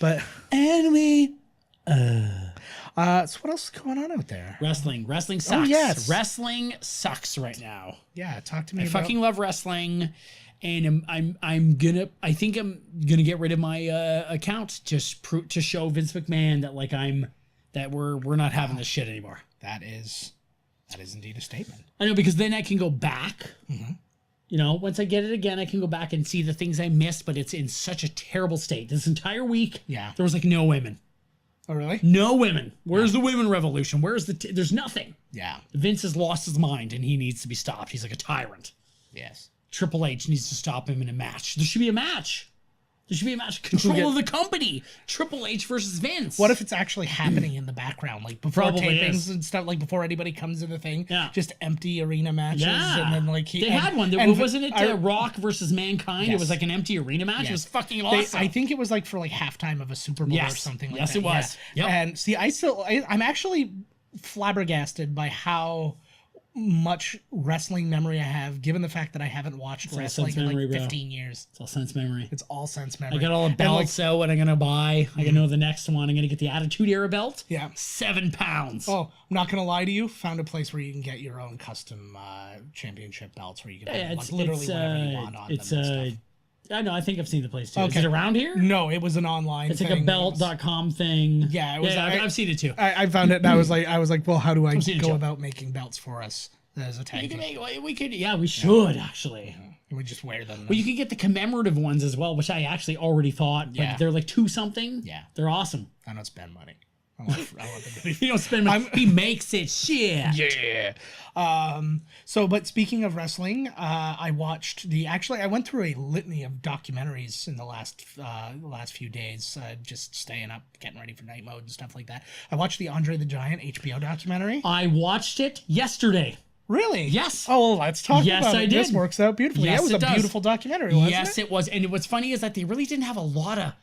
[SPEAKER 2] But anyway... so what else is going on out there?
[SPEAKER 3] Wrestling sucks.
[SPEAKER 2] Oh, yes.
[SPEAKER 3] Wrestling sucks right now.
[SPEAKER 2] Yeah, talk to me.
[SPEAKER 3] I fucking love wrestling, and I think I'm gonna get rid of my account just to show Vince McMahon that we're not having this shit anymore.
[SPEAKER 2] That is indeed a statement.
[SPEAKER 3] I know, because then I can go back. Mm-hmm. You know, once I get it again, I can go back and see the things I missed, but it's in such a terrible state. This entire week, there was like no women.
[SPEAKER 2] Oh, really?
[SPEAKER 3] No women. Where's the women revolution? Where's there's nothing.
[SPEAKER 2] Yeah.
[SPEAKER 3] Vince has lost his mind and he needs to be stopped. He's like a tyrant.
[SPEAKER 2] Yes.
[SPEAKER 3] Triple H needs to stop him in a match. There should be a match. Control of the company. Triple H versus Vince.
[SPEAKER 2] What if it's actually happening in the background, like before tapings and stuff, like before anybody comes in the thing?
[SPEAKER 3] Yeah.
[SPEAKER 2] Just empty arena matches, and then like
[SPEAKER 3] they had one. Wasn't it Rock versus Mankind? Yes. It was like an empty arena match. Yes. It was fucking awesome.
[SPEAKER 2] I think it was like for like halftime of a Super Bowl or something like that.
[SPEAKER 3] Yes, it was.
[SPEAKER 2] Yeah. Yep. And see, I'm actually flabbergasted by how much wrestling memory I have, given the fact that I haven't watched wrestling in like 15 years.
[SPEAKER 3] It's all sense memory.
[SPEAKER 2] I
[SPEAKER 3] got all the belts out. What I'm gonna buy. I know the next one. I'm gonna get the Attitude Era belt.
[SPEAKER 2] Yeah,
[SPEAKER 3] 7 pounds.
[SPEAKER 2] Oh, I'm not gonna lie to you. Found a place where you can get your own custom championship belts, where you can have literally whatever you want on them.
[SPEAKER 3] I know. I think I've seen the place too.
[SPEAKER 2] Okay.
[SPEAKER 3] Is it around here?
[SPEAKER 2] No, it was an online.
[SPEAKER 3] It's like a belt.com thing.
[SPEAKER 2] Yeah, it was.
[SPEAKER 3] I've seen it too.
[SPEAKER 2] I found it, and I was like, well, how do I go about making belts for us as a tag team?
[SPEAKER 3] We should actually.
[SPEAKER 2] We just wear them.
[SPEAKER 3] Well, you can get the commemorative ones as well, which I actually already thought. But they're like $2 something.
[SPEAKER 2] Yeah,
[SPEAKER 3] they're awesome.
[SPEAKER 2] I don't spend money. I want them to
[SPEAKER 3] you don't spend money. He makes it shit.
[SPEAKER 2] Yeah. But speaking of wrestling, I watched I went through a litany of documentaries in the last few days, just staying up, getting ready for night mode and stuff like that. I watched the Andre the Giant HBO documentary.
[SPEAKER 3] I watched it yesterday.
[SPEAKER 2] Really?
[SPEAKER 3] Yes.
[SPEAKER 2] Oh, well, let's talk about it.
[SPEAKER 3] Yes, I did.
[SPEAKER 2] This works out beautifully.
[SPEAKER 3] Yes,
[SPEAKER 2] it was a beautiful documentary, wasn't it?
[SPEAKER 3] Yes, it was. And what's funny is that they really didn't have a lot of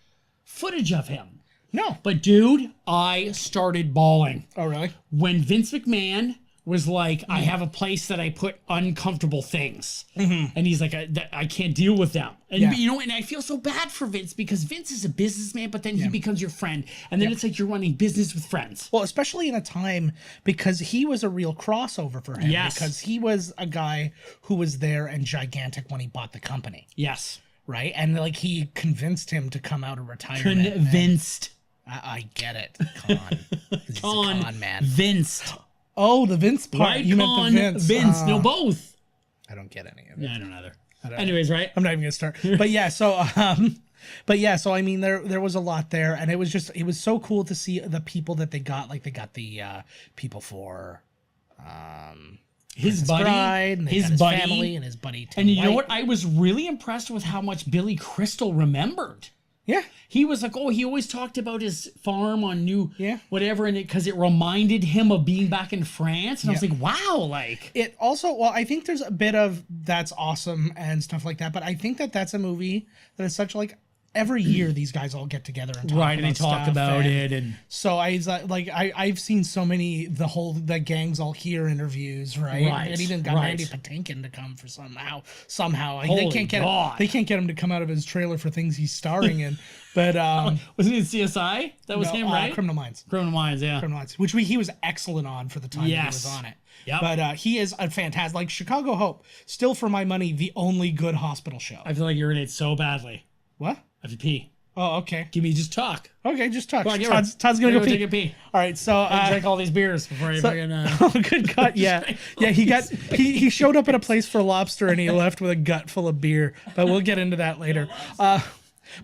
[SPEAKER 3] footage of him.
[SPEAKER 2] No.
[SPEAKER 3] But dude, I started bawling.
[SPEAKER 2] Oh, really?
[SPEAKER 3] When Vince McMahon was like, I have a place that I put uncomfortable things. Mm-hmm. And he's like, I can't deal with them. And and I feel so bad for Vince, because Vince is a businessman, but then he becomes your friend. And then it's like you're running business with friends.
[SPEAKER 2] Well, especially in a time, because he was a real crossover for him.
[SPEAKER 3] Yes.
[SPEAKER 2] Because he was a guy who was there and gigantic when he bought the company.
[SPEAKER 3] Yes.
[SPEAKER 2] Right? And like he convinced him to come out of retirement.
[SPEAKER 3] Convinced.
[SPEAKER 2] I get it. Con man.
[SPEAKER 3] Vinced.
[SPEAKER 2] Oh, the Vince part.
[SPEAKER 3] Right,
[SPEAKER 2] you meant the Vince.
[SPEAKER 3] Vince. No, both.
[SPEAKER 2] I don't get any of it.
[SPEAKER 3] Yeah, I don't either. Anyways, right?
[SPEAKER 2] I'm not even gonna start. But yeah, so I mean, there was a lot there, and it was so cool to see the people that they got. Like they got the people for
[SPEAKER 3] his buddy,
[SPEAKER 2] bride, and his buddy, family, and his buddy.
[SPEAKER 3] And you know what? I was really impressed with how much Billy Crystal remembered.
[SPEAKER 2] Yeah.
[SPEAKER 3] He was like, he always talked about his farm on whatever, and because it reminded him of being back in France. And I was like, wow, like.
[SPEAKER 2] It also, well, I think there's a bit of that's awesome and stuff like that, but I think that's a movie that is such like, every year these guys all get together and talk
[SPEAKER 3] and they talk about it. And
[SPEAKER 2] so I've seen so many, the gangs all hear interviews, right? And even got Randy Patinkin to come for somehow. They can't get him to come out of his trailer for things he's starring in. But
[SPEAKER 3] was he in CSI? That was him, right?
[SPEAKER 2] Criminal Minds.
[SPEAKER 3] Criminal Minds,
[SPEAKER 2] which he was excellent on for the time he was on it.
[SPEAKER 3] Yep.
[SPEAKER 2] But he is a fantastic, like Chicago Hope, still for my money, the only good hospital show.
[SPEAKER 3] I feel like you're in it so badly.
[SPEAKER 2] What?
[SPEAKER 3] I have to pee.
[SPEAKER 2] Oh, okay.
[SPEAKER 3] Give me just talk.
[SPEAKER 2] Okay, just talk.
[SPEAKER 3] On,
[SPEAKER 2] Todd's gonna go
[SPEAKER 3] take a pee.
[SPEAKER 2] All right, so
[SPEAKER 3] drink all these beers before you fucking.
[SPEAKER 2] Oh, good God! Yeah, he showed up at a place for lobster and he left with a gut full of beer. But we'll get into that later. But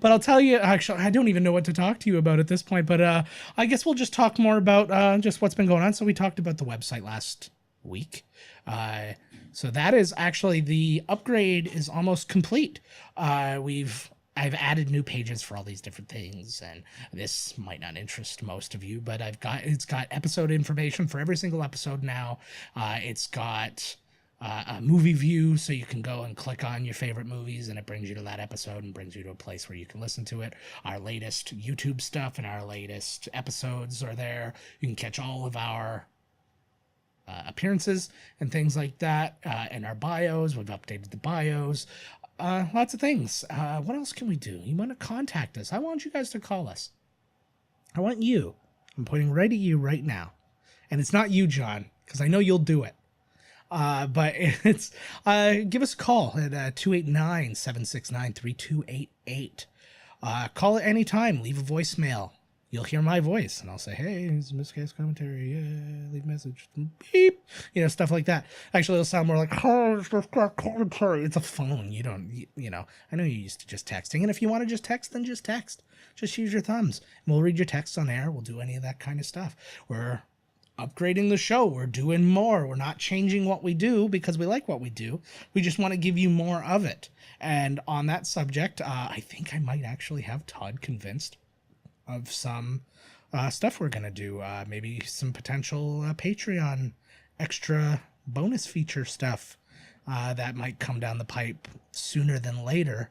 [SPEAKER 2] I'll tell you, actually, I don't even know what to talk to you about at this point. But I guess we'll just talk more about just what's been going on. So we talked about the website last week. So that is actually the upgrade is almost complete. I've added new pages for all these different things, and this might not interest most of you, but it's got episode information for every single episode now. It's got a movie view, so you can go and click on your favorite movies, and it brings you to that episode and brings you to a place where you can listen to it. Our latest YouTube stuff and our latest episodes are there. You can catch all of our appearances and things like that, and our bios. We've updated the bios. Lots of things. What else can we do? You want to contact us? I want you guys to call us. I want you. I'm pointing right at you right now. And it's not you, John, because I know you'll do it. But it's give us a call at 289-769-3288. Call at any time. Leave a voicemail. You'll hear my voice, and I'll say, hey, it's Miscast Commentary. Yeah, leave a message. Beep. Stuff like that. Actually, it'll sound more like, oh, it's Miscast Commentary. It's a phone. You don't, I know you're used to just texting. And if you want to just text, then just text. Just use your thumbs. And we'll read your texts on air. We'll do any of that kind of stuff. We're upgrading the show. We're doing more. We're not changing what we do because we like what we do. We just want to give you more of it. And on that subject, I think I might actually have Todd convinced of some stuff we're going to do. Maybe some potential Patreon extra bonus feature stuff that might come down the pipe sooner than later.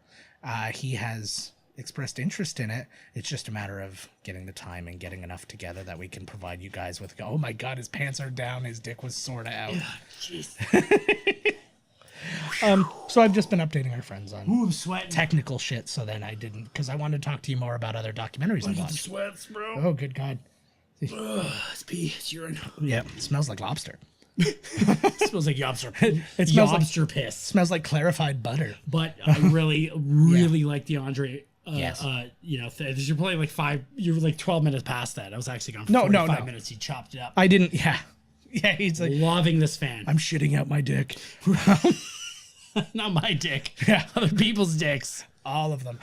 [SPEAKER 2] He has expressed interest in it. It's just a matter of getting the time and getting enough together that we can provide you guys with, oh my God, his pants are down. His dick was sort of out.
[SPEAKER 3] Jeez.
[SPEAKER 2] So I've just been updating our friends on
[SPEAKER 3] I'm sweating.
[SPEAKER 2] technical shit. So then I didn't, because I wanted to talk to you more about other documentaries I
[SPEAKER 3] Look at the
[SPEAKER 2] watched.
[SPEAKER 3] sweats, bro.
[SPEAKER 2] Oh, good God.
[SPEAKER 3] It's pee. It's urine.
[SPEAKER 2] Yeah, it smells like lobster.
[SPEAKER 3] It smells like lobster.
[SPEAKER 2] It smells
[SPEAKER 3] lobster piss.
[SPEAKER 2] Smells like clarified butter.
[SPEAKER 3] But I really, really like the Andre.
[SPEAKER 2] Yes.
[SPEAKER 3] You're probably like you're like 12 minutes past that. I was actually gone for
[SPEAKER 2] No,
[SPEAKER 3] 45 minutes. He chopped it up.
[SPEAKER 2] I didn't, yeah. Yeah, he's like,
[SPEAKER 3] Loving this fan.
[SPEAKER 2] I'm shitting out my dick.
[SPEAKER 3] Not my dick.
[SPEAKER 2] Yeah.
[SPEAKER 3] Other people's dicks.
[SPEAKER 2] All of them.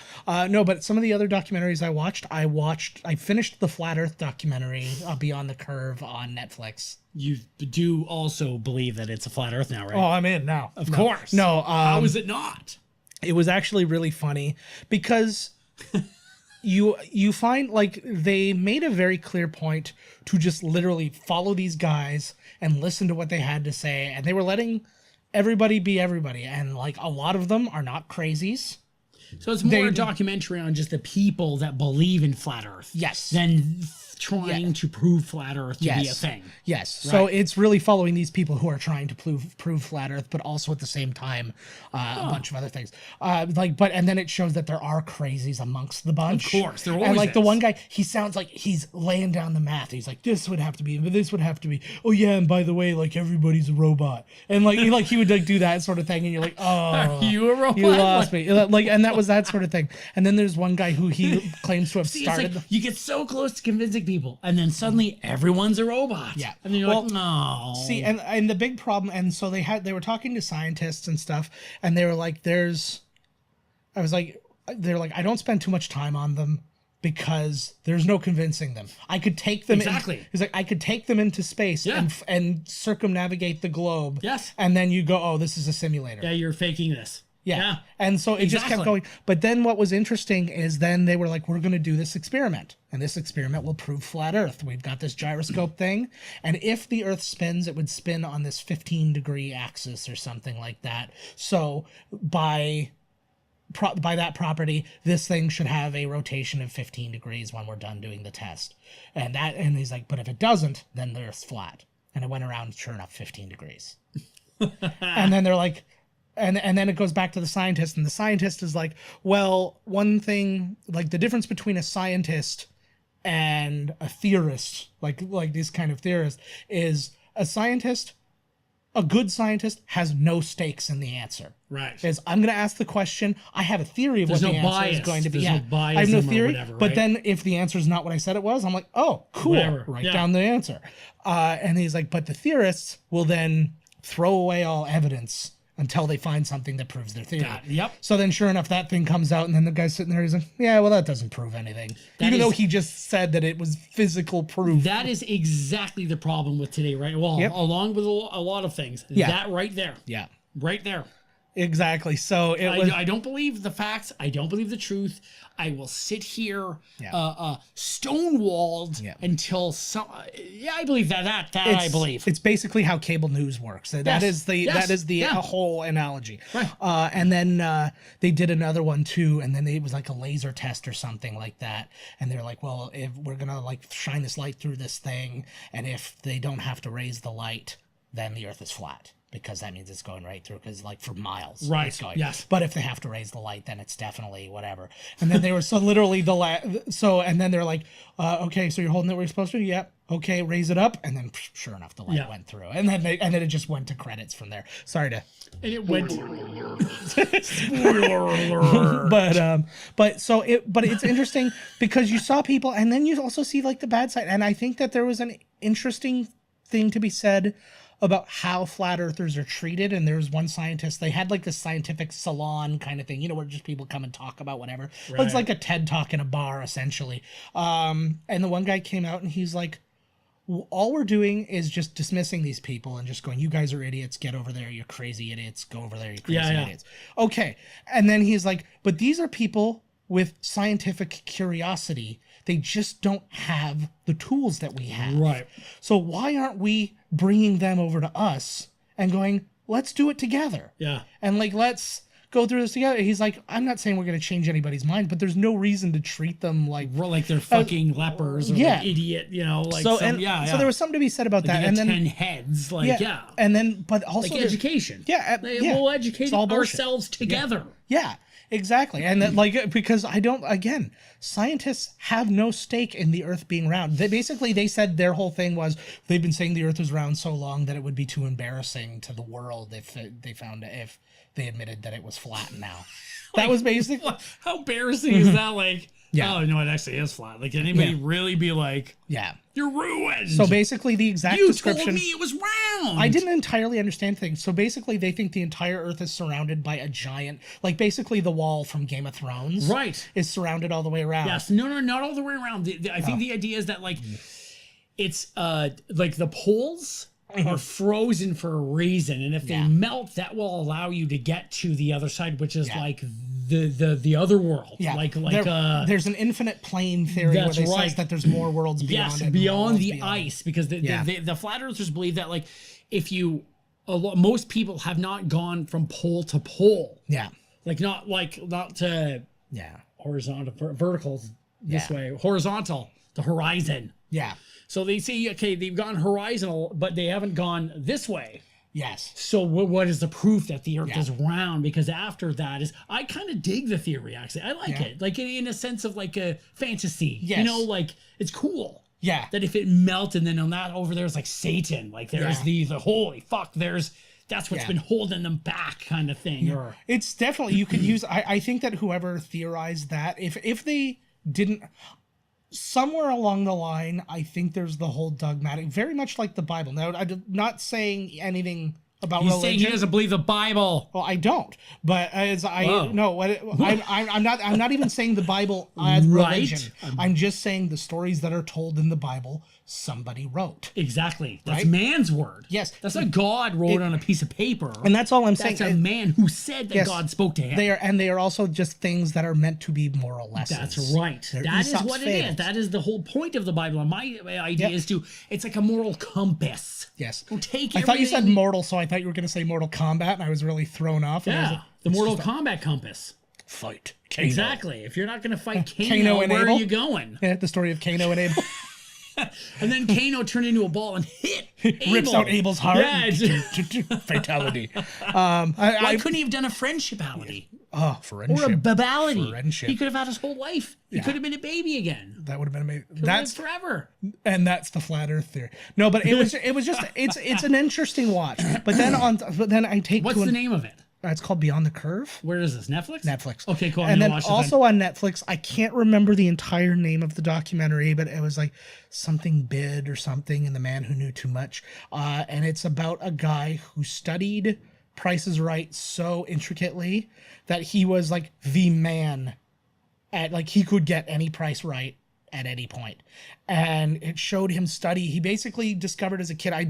[SPEAKER 2] No, but some of the other documentaries I finished the Flat Earth documentary, Beyond the Curve on Netflix.
[SPEAKER 3] You do also believe that it's a flat Earth now, right?
[SPEAKER 2] Oh, I'm in now.
[SPEAKER 3] Of course.
[SPEAKER 2] No.
[SPEAKER 3] How is it not?
[SPEAKER 2] It was actually really funny because you find like they made a very clear point to just literally follow these guys and listen to what they had to say, and they were letting everybody be everybody, and like a lot of them are not crazies.
[SPEAKER 3] So it's more a documentary on just the people that believe in flat Earth.
[SPEAKER 2] Yes.
[SPEAKER 3] Than trying to prove flat Earth to be a thing.
[SPEAKER 2] Yes.
[SPEAKER 3] Right.
[SPEAKER 2] So it's really following these people who are trying to prove flat Earth, but also at the same time a bunch of other things. And then it shows that there are crazies amongst the bunch.
[SPEAKER 3] Of course, there always
[SPEAKER 2] and like
[SPEAKER 3] is.
[SPEAKER 2] the one guy, he sounds like he's laying down the math. He's like, this would have to be, but this would have to be. Oh yeah, and by the way, like everybody's a robot, and like he would like do that sort of thing, and you're like, oh,
[SPEAKER 3] are you a robot?
[SPEAKER 2] You lost me. Like, and that was that sort of thing. And then there's one guy who he claims to have
[SPEAKER 3] See,
[SPEAKER 2] started.
[SPEAKER 3] it's like you get so close to convincing people, and then suddenly everyone's a robot.
[SPEAKER 2] Yeah.
[SPEAKER 3] And then you're like, no.
[SPEAKER 2] See, and the big problem, and so they were talking to scientists and stuff, and they were like, they're like, I don't spend too much time on them because there's no convincing them. I could take them
[SPEAKER 3] Exactly.
[SPEAKER 2] He's like, I could take them into space and circumnavigate the globe.
[SPEAKER 3] Yes.
[SPEAKER 2] And then you go, oh, this is a simulator.
[SPEAKER 3] Yeah, you're faking this.
[SPEAKER 2] Yeah. And so it just kept going. But then what was interesting is then they were like, we're going to do this experiment. And this experiment will prove flat Earth. We've got this gyroscope thing. And if the Earth spins, it would spin on this 15-degree axis or something like that. So by that property, this thing should have a rotation of 15 degrees when we're done doing the test. And he's like, but if it doesn't, then the Earth's flat. And it went around, sure enough, 15 degrees. And then they're like, and then it goes back to the scientist, and the scientist is like, well, one thing, like the difference between a scientist and a theorist, like these kind of theorists, is a scientist, a good scientist has no stakes in the answer.
[SPEAKER 3] Right.
[SPEAKER 2] Is I'm going to ask the question. I have a theory of what the answer is going to be.
[SPEAKER 3] There's no bias
[SPEAKER 2] I have no theory.
[SPEAKER 3] whatever,
[SPEAKER 2] but
[SPEAKER 3] right?
[SPEAKER 2] then if the answer is not what I said it was, I'm like, oh, cool.
[SPEAKER 3] Whatever.
[SPEAKER 2] Write down the answer. And he's like, but the theorists will then throw away all evidence until they find something that proves their theory.
[SPEAKER 3] Yep.
[SPEAKER 2] So then sure enough, that thing comes out, and then the guy's sitting there, he's like, yeah, well, that doesn't prove anything. Even though he just said that it was physical proof.
[SPEAKER 3] That is exactly the problem with today, right? Well, along with a lot of things.
[SPEAKER 2] Yeah.
[SPEAKER 3] That right there.
[SPEAKER 2] Yeah.
[SPEAKER 3] Right there.
[SPEAKER 2] Exactly. So
[SPEAKER 3] I don't believe the facts. I don't believe the truth. I will sit here stonewalled until some. Yeah, I believe that I believe.
[SPEAKER 2] It's basically how cable news works. That is the whole analogy.
[SPEAKER 3] Right.
[SPEAKER 2] And then they did another one too, and then it was like a laser test or something like that. And they're like, well, if we're gonna like shine this light through this thing, and if they don't have to raise the light, then the Earth is flat. Because that means it's going right through, because like for miles.
[SPEAKER 3] Right.
[SPEAKER 2] It's going.
[SPEAKER 3] Yes.
[SPEAKER 2] But if they have to raise the light, then it's definitely whatever. And then they were so literally and then they're like, okay, so you're holding it where you're supposed to? Yep. Okay, raise it up, and then sure enough, the light went through, and then it just went to credits from there. Sorry to.
[SPEAKER 3] And it went.
[SPEAKER 2] Spoiler alert. But it's interesting because you saw people, and then you also see like the bad side, and I think that there was an interesting thing to be said about how flat earthers are treated. And there was one scientist, they had like this scientific salon kind of thing, where just people come and talk about whatever. Right. It's like a TED talk in a bar essentially. And the one guy came out and he's like, all we're doing is just dismissing these people and just going, you guys are idiots, get over there, you crazy idiots, go over there, you crazy idiots. Okay. And then he's like, but these are people with scientific curiosity. They just don't have the tools that we have.
[SPEAKER 3] Right.
[SPEAKER 2] So why aren't we bringing them over to us and going, let's do it together?
[SPEAKER 3] Yeah.
[SPEAKER 2] And like, let's go through this together. He's like, I'm not saying we're going to change anybody's mind, but there's no reason to treat them like
[SPEAKER 3] they're fucking lepers or like idiot, like
[SPEAKER 2] so. So there was something to be said about that. And then
[SPEAKER 3] 10 heads,
[SPEAKER 2] And then, but also
[SPEAKER 3] like education.
[SPEAKER 2] We'll
[SPEAKER 3] educate ourselves together.
[SPEAKER 2] Yeah. Exactly. And that, because again, scientists have no stake in the Earth being round. They said their whole thing was they've been saying the Earth was round so long that it would be too embarrassing to the world if they admitted that it was flat now. That was basically.
[SPEAKER 3] How embarrassing is that? Oh, no, it actually is flat. Like, anybody really be like, you're ruined.
[SPEAKER 2] So basically the exact description.
[SPEAKER 3] You told me it was round.
[SPEAKER 2] I didn't entirely understand things. So basically they think the entire Earth is surrounded by a giant, like basically the wall from Game of Thrones.
[SPEAKER 3] Right.
[SPEAKER 2] Is surrounded all the way around.
[SPEAKER 3] Yes. No, not all the way around. I think the idea is that it's like the poles are frozen for a reason. And if they melt, that will allow you to get to the other side, which is like the other world. Yeah.
[SPEAKER 2] There's an infinite plane theory where they say that there's more worlds beyond it.
[SPEAKER 3] Beyond the ice, because the flat earthers believe that if you most people have not gone from pole to pole.
[SPEAKER 2] Yeah.
[SPEAKER 3] Not to horizontal vertical this way. Horizontal, the horizon.
[SPEAKER 2] Yeah.
[SPEAKER 3] So they say, okay, they've gone horizontal, but they haven't gone this way.
[SPEAKER 2] Yes.
[SPEAKER 3] So what is the proof that the Earth is round? Because after that I kind of dig the theory, actually. I like it. Like in a sense of like a fantasy. Yes. It's cool. Yeah. That if it melts and then on that over there's like Satan, like there's the holy fuck, that's what's been holding them back kind of thing. Yeah. Or
[SPEAKER 2] it's definitely, you could use, I think that whoever theorized that, if they didn't, somewhere along the line, I think there's the whole dogmatic, very much like the Bible. Now, I'm not saying anything about religion.
[SPEAKER 3] He's saying he doesn't believe the Bible.
[SPEAKER 2] Well, I don't. But I'm not even saying the Bible as religion. I'm just saying the stories that are told in the Bible somebody wrote.
[SPEAKER 3] Exactly. That's
[SPEAKER 2] Right?
[SPEAKER 3] man's word.
[SPEAKER 2] Yes.
[SPEAKER 3] That's not God wrote on a piece of paper.
[SPEAKER 2] And that's all I'm saying.
[SPEAKER 3] That's a man who said that
[SPEAKER 2] Yes,
[SPEAKER 3] God spoke to him.
[SPEAKER 2] they are also just things that are meant to be moral lessons.
[SPEAKER 3] That's right.
[SPEAKER 2] They're
[SPEAKER 3] That is
[SPEAKER 2] Aesop's
[SPEAKER 3] what it
[SPEAKER 2] fables.
[SPEAKER 3] is. That is the whole point of the Bible. And my idea is it's like a moral compass.
[SPEAKER 2] Yes.
[SPEAKER 3] Don't take
[SPEAKER 2] I thought you said
[SPEAKER 3] everything-
[SPEAKER 2] mortal, so I thought you were going to say Mortal Kombat, and I was really thrown off. And I was
[SPEAKER 3] Yeah.
[SPEAKER 2] like,
[SPEAKER 3] The Mortal Kombat compass.
[SPEAKER 2] fight. Kano.
[SPEAKER 3] Exactly. If you're not going to fight
[SPEAKER 2] Kano
[SPEAKER 3] Kano,
[SPEAKER 2] and
[SPEAKER 3] where
[SPEAKER 2] Abel?
[SPEAKER 3] are you going?
[SPEAKER 2] Yeah, the story of Kano and Abel.
[SPEAKER 3] And then Kano turned into a ball and hit Abel.
[SPEAKER 2] Rips out Abel's heart.
[SPEAKER 3] Yeah. It's,
[SPEAKER 2] Fatality.
[SPEAKER 3] why couldn't he have done a friendshipality?
[SPEAKER 2] Friendship.
[SPEAKER 3] Or a babality?
[SPEAKER 2] Friendship.
[SPEAKER 3] He could have had his whole life. He could have been a baby again.
[SPEAKER 2] That would have been amazing.
[SPEAKER 3] That's forever.
[SPEAKER 2] And that's the flat Earth theory. No, but it was just it's an interesting watch. But then I take
[SPEAKER 3] What's the name of it?
[SPEAKER 2] It's called Beyond the Curve.
[SPEAKER 3] Where is this? Netflix?
[SPEAKER 2] Netflix.
[SPEAKER 3] Okay, cool.
[SPEAKER 2] And then also on Netflix, I can't remember the entire name of the documentary, but it was like something bid or something, and the man who knew too much. And it's about a guy who studied Price is Right so intricately that he was like the man at like he could get any price right at any point. And it showed him study. He basically discovered as a kid, I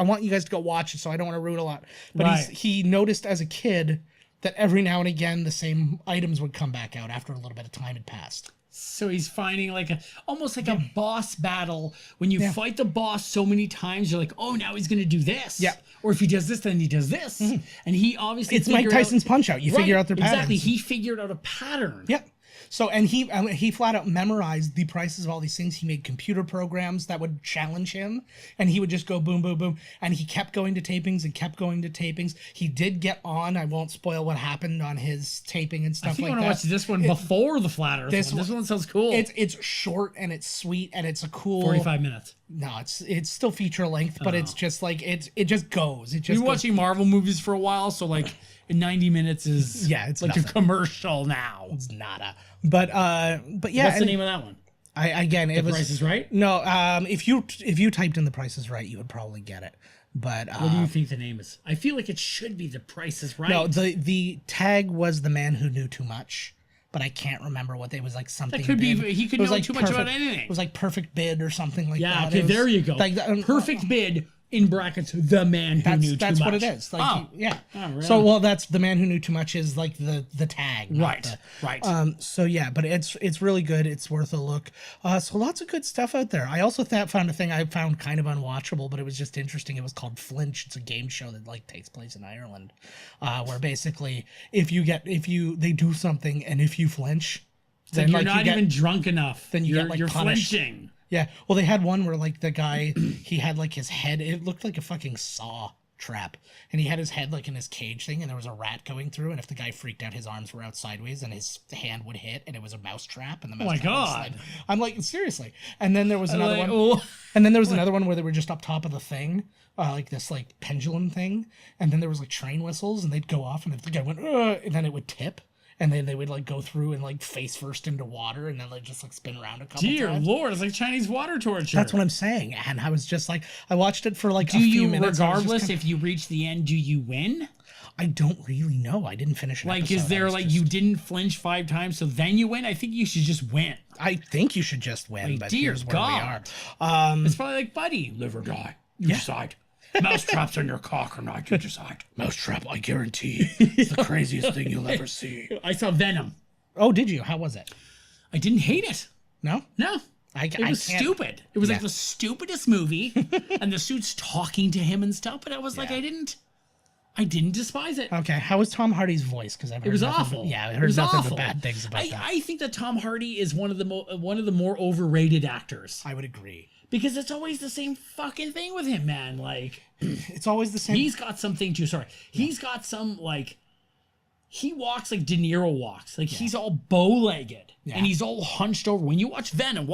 [SPEAKER 2] want you guys to go watch it, so I don't want to ruin a lot. But he noticed as a kid that every now and again the same items would come back out after a little bit of time had passed.
[SPEAKER 3] So he's finding like almost like a boss battle. When you fight the boss so many times, you're like, oh, now he's going to do this.
[SPEAKER 2] Yeah.
[SPEAKER 3] Or if he does this, then he does this. And he obviously
[SPEAKER 2] It's Mike Tyson's Punch-Out. You figure out their patterns.
[SPEAKER 3] Exactly. He figured out a pattern.
[SPEAKER 2] Yep. So, and he flat out memorized the prices of all these things. He made computer programs that would challenge him, and he would just go boom, boom, boom. And he kept going to tapings and kept going to tapings. He did get on. I won't spoil what happened on his taping and stuff
[SPEAKER 3] I think
[SPEAKER 2] like
[SPEAKER 3] I want to watch this one before the Flat Earth. This one sounds cool.
[SPEAKER 2] It's short and it's sweet and it's a cool
[SPEAKER 3] 45 minutes.
[SPEAKER 2] No, it's still feature length, but it's just like it just goes. It just
[SPEAKER 3] We've been watching Marvel movies for a while, so like in 90 minutes is
[SPEAKER 2] it's
[SPEAKER 3] like
[SPEAKER 2] nothing.
[SPEAKER 3] a commercial now.
[SPEAKER 2] It's nada. But yeah.
[SPEAKER 3] What's the name of that one?
[SPEAKER 2] It was
[SPEAKER 3] Price is Right?
[SPEAKER 2] No, if you typed in The Price is Right, you would probably get it. But
[SPEAKER 3] what do you think the name is? I feel like it should be The Price is Right.
[SPEAKER 2] No, the tag was The Man Who Knew Too Much, but I can't remember what they was like something.
[SPEAKER 3] That could
[SPEAKER 2] bid.
[SPEAKER 3] be he could know too much about anything.
[SPEAKER 2] It was like Perfect Bid or something like that.
[SPEAKER 3] Yeah, okay,
[SPEAKER 2] It was
[SPEAKER 3] there you go.
[SPEAKER 2] Like
[SPEAKER 3] Perfect Bid in brackets, The Man Who Knew Too Much.
[SPEAKER 2] That's what it is. Like, yeah.
[SPEAKER 3] Oh, really?
[SPEAKER 2] So that's The Man Who Knew Too Much is like the tag.
[SPEAKER 3] Right.
[SPEAKER 2] So yeah, but it's really good. It's worth a look. So lots of good stuff out there. I also found a thing I found kind of unwatchable, but it was just interesting. It was called Flinch. It's a game show that like takes place in Ireland, where basically they do something and if you flinch,
[SPEAKER 3] then you're not even drunk enough.
[SPEAKER 2] Then you're punished.
[SPEAKER 3] Flinching.
[SPEAKER 2] Yeah. Well, they had one where like the guy, he had like his head, it looked like a fucking saw trap. And he had his head like in his cage thing and there was a rat going through. And if the guy freaked out, his arms were out sideways and his hand would hit and it was a mouse trap. And the mouse trap would slide. I'm like, seriously. And then there was another one.
[SPEAKER 3] Oh.
[SPEAKER 2] And then there was another one where they were just up top of the thing, like this like pendulum thing. And then there was like train whistles and they'd go off and if the guy went, and then it would tip. And then they would like go through and like face first into water and then like just like spin around a couple
[SPEAKER 3] Dear
[SPEAKER 2] times.
[SPEAKER 3] Lord, it's like Chinese water torture.
[SPEAKER 2] That's what I'm saying. And I was just like, I watched it for like a few minutes.
[SPEAKER 3] Regardless if you reach the end, do you win?
[SPEAKER 2] I don't really know. I didn't finish an
[SPEAKER 3] Like,
[SPEAKER 2] episode.
[SPEAKER 3] is there like you didn't flinch 5 times, so then you win? I think you should just win.
[SPEAKER 2] I think you should just win,
[SPEAKER 3] Like,
[SPEAKER 2] but
[SPEAKER 3] dear
[SPEAKER 2] here's where
[SPEAKER 3] God.
[SPEAKER 2] we are.
[SPEAKER 3] It's probably like, buddy, live or die. You decide. Mouse traps on your cock or not, you decide.
[SPEAKER 2] Mousetrap, I guarantee. It's the craziest thing you'll ever see.
[SPEAKER 3] I saw Venom.
[SPEAKER 2] Oh, did you? How was it?
[SPEAKER 3] I didn't hate it.
[SPEAKER 2] No?
[SPEAKER 3] No. It was stupid. It was like the stupidest movie, and the suit's talking to him and stuff. But I was like, I didn't despise it.
[SPEAKER 2] Okay, how was Tom Hardy's voice? Because
[SPEAKER 3] It was awful.
[SPEAKER 2] I heard nothing but bad things about that.
[SPEAKER 3] I think that Tom Hardy is one of the more overrated actors.
[SPEAKER 2] I would agree.
[SPEAKER 3] Because it's always the same fucking thing with him, man. Like,
[SPEAKER 2] it's always the same.
[SPEAKER 3] He's got something too. Sorry, he's got some like. He walks like De Niro walks. Like he's all bow-legged and he's all hunched over. When you watch Venom,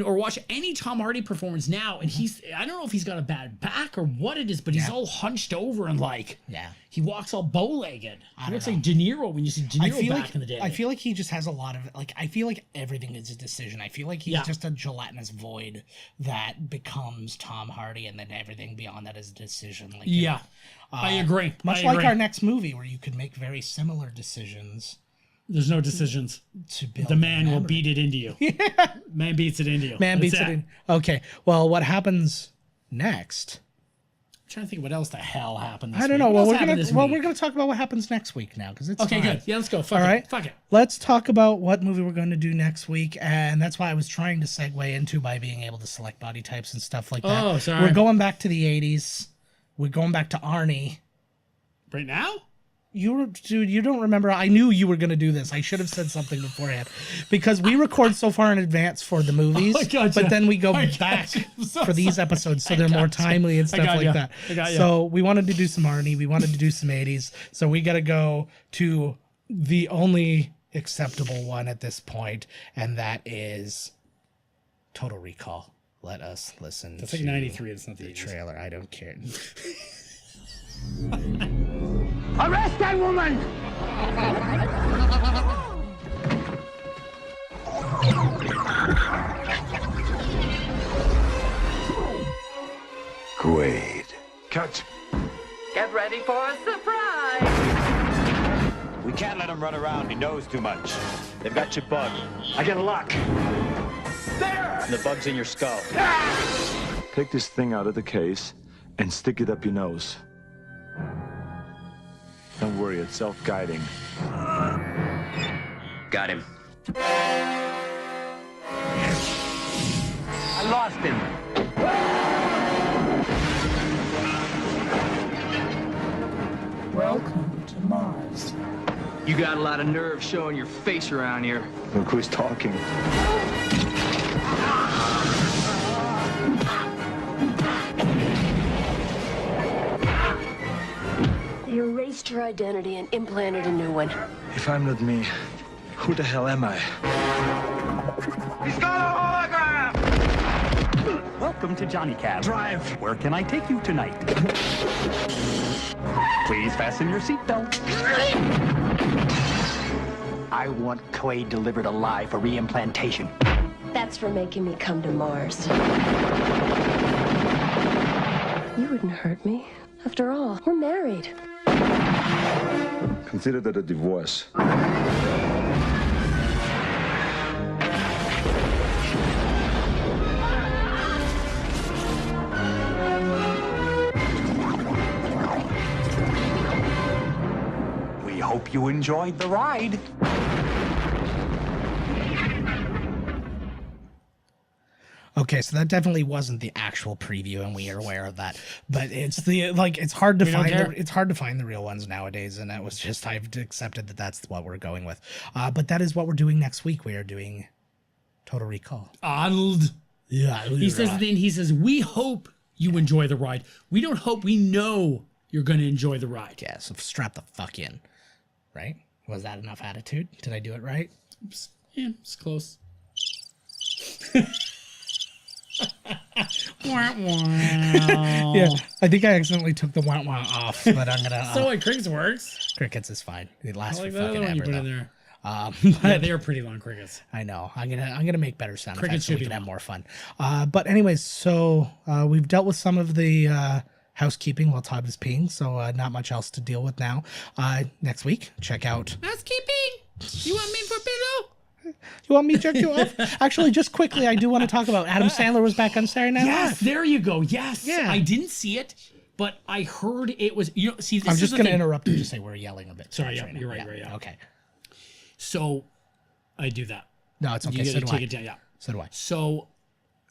[SPEAKER 3] or watch any Tom Hardy performance now, and I don't know if he's got a bad back or what it is, but he's all hunched over and like, he walks all bow-legged. He looks like De Niro when you see De Niro back in the day.
[SPEAKER 2] I feel like he just has a lot of, like, I feel like everything is a decision. I feel like he's just a gelatinous void that becomes Tom Hardy, and then everything beyond that is a decision. Like,
[SPEAKER 3] I agree.
[SPEAKER 2] Much like our next movie, where you could make very similar decisions.
[SPEAKER 3] There's no decisions.
[SPEAKER 2] To build
[SPEAKER 3] The man will
[SPEAKER 2] memory.
[SPEAKER 3] beat it into you. Man beats it into you.
[SPEAKER 2] Man
[SPEAKER 3] That's
[SPEAKER 2] beats it in. Okay. Well, what happens next?
[SPEAKER 3] I'm trying to think what else the hell happened.
[SPEAKER 2] I don't know. Well, we're gonna
[SPEAKER 3] week?
[SPEAKER 2] talk about what happens next week now because it's
[SPEAKER 3] Okay,
[SPEAKER 2] time.
[SPEAKER 3] good. Yeah, let's go. Fuck
[SPEAKER 2] All
[SPEAKER 3] it.
[SPEAKER 2] right.
[SPEAKER 3] Fuck it.
[SPEAKER 2] Let's talk about what movie we're going to do next week, and that's why I was trying to segue into by being able to select body types and stuff like that.
[SPEAKER 3] Oh, sorry.
[SPEAKER 2] We're going back to the '80s. We're going back to Arnie.
[SPEAKER 3] Right now?
[SPEAKER 2] Dude, you don't remember. I knew you were going to do this. I should have said something beforehand because we record so far in advance for the movies,
[SPEAKER 3] I gotcha.
[SPEAKER 2] but then we go
[SPEAKER 3] I
[SPEAKER 2] back
[SPEAKER 3] gotcha. I'm so
[SPEAKER 2] for these
[SPEAKER 3] sorry.
[SPEAKER 2] episodes so
[SPEAKER 3] I
[SPEAKER 2] they're more
[SPEAKER 3] gotcha.
[SPEAKER 2] timely and stuff
[SPEAKER 3] got
[SPEAKER 2] like
[SPEAKER 3] ya.
[SPEAKER 2] that.
[SPEAKER 3] I got ya.
[SPEAKER 2] So we wanted to do some Arnie. We wanted to do some 80s. So we got to go to the only acceptable one at this point, and that is Total Recall. Let us listen
[SPEAKER 3] That's
[SPEAKER 2] to
[SPEAKER 3] like 93. It's not the
[SPEAKER 2] the
[SPEAKER 3] 80s.
[SPEAKER 2] trailer. I don't care.
[SPEAKER 4] Arrest that woman!
[SPEAKER 1] Quaid.
[SPEAKER 4] Cut.
[SPEAKER 5] Get ready for a surprise!
[SPEAKER 6] We can't let him run around. He knows too much. They've got your bug.
[SPEAKER 4] I got a lock.
[SPEAKER 6] And the bug's in your skull.
[SPEAKER 7] Take this thing out of the case and stick it up your nose. Don't worry, it's self-guiding.
[SPEAKER 6] Got him.
[SPEAKER 4] I lost him.
[SPEAKER 5] Welcome to Mars.
[SPEAKER 8] You got a lot of nerve showing your face around here.
[SPEAKER 7] Look who's talking.
[SPEAKER 9] They erased your identity and implanted a new one.
[SPEAKER 7] If I'm not me, who the hell am I?
[SPEAKER 4] He's got a hologram!
[SPEAKER 10] Welcome to Johnny Cab.
[SPEAKER 7] Drive!
[SPEAKER 10] Where can I take you tonight? Please fasten your seatbelt. I want Quaid delivered alive for reimplantation.
[SPEAKER 9] That's for making me come to Mars. You wouldn't hurt me. After all, we're married.
[SPEAKER 7] Consider that a divorce.
[SPEAKER 10] We hope you enjoyed the ride.
[SPEAKER 2] Okay, so that definitely wasn't the actual preview, and we are aware of that. But it's it's hard to find it's hard to find the real ones nowadays, and that was just I've accepted that that's what we're going with. But that is what we're doing next week. We are doing Total Recall.
[SPEAKER 3] Arnold.
[SPEAKER 2] Yeah,
[SPEAKER 3] He says then he says, we hope you enjoy the ride. We don't hope, we know you're going to enjoy the ride.
[SPEAKER 2] yeah. So strap the fuck in, right? Was that enough attitude? Did I do it right?
[SPEAKER 3] Yeah, it's close.
[SPEAKER 2] Yeah, I think I accidentally took the wah wah off, but I'm gonna.
[SPEAKER 3] So like crickets works.
[SPEAKER 2] Crickets is fine. It
[SPEAKER 3] I
[SPEAKER 2] lasts
[SPEAKER 3] like
[SPEAKER 2] for
[SPEAKER 3] that other
[SPEAKER 2] fucking
[SPEAKER 3] one you
[SPEAKER 2] ever.
[SPEAKER 3] put in
[SPEAKER 2] Though.
[SPEAKER 3] there.
[SPEAKER 2] Yeah,
[SPEAKER 3] Yeah, they are pretty long crickets.
[SPEAKER 2] I know. I'm gonna make better sound
[SPEAKER 3] Crickets
[SPEAKER 2] effects so we
[SPEAKER 3] should be
[SPEAKER 2] can have
[SPEAKER 3] long.
[SPEAKER 2] more fun. But anyways, so we've dealt with some of the housekeeping while Todd was peeing, so not much else to deal with now. Next week, check out.
[SPEAKER 3] Housekeeping. You want me for pillow?
[SPEAKER 2] You want me to check you off? Actually, just quickly, I do want to talk about Adam Sandler was back on Saturday Night
[SPEAKER 3] Yes,
[SPEAKER 2] Live.
[SPEAKER 3] there you go. Yes.
[SPEAKER 2] Yeah.
[SPEAKER 3] I didn't see it, but I heard it was. You know, see, this
[SPEAKER 2] I'm
[SPEAKER 3] is
[SPEAKER 2] just
[SPEAKER 3] the
[SPEAKER 2] going to
[SPEAKER 3] thing.
[SPEAKER 2] interrupt and just say we're yelling a bit.
[SPEAKER 3] Sorry,
[SPEAKER 2] right
[SPEAKER 3] yeah,
[SPEAKER 2] now.
[SPEAKER 3] you're right, yeah.
[SPEAKER 2] Okay.
[SPEAKER 3] So, I do that.
[SPEAKER 2] No, it's okay.
[SPEAKER 3] You
[SPEAKER 2] So
[SPEAKER 3] gotta
[SPEAKER 2] do
[SPEAKER 3] take
[SPEAKER 2] I.
[SPEAKER 3] it down. Yeah.
[SPEAKER 2] So do I.
[SPEAKER 3] So,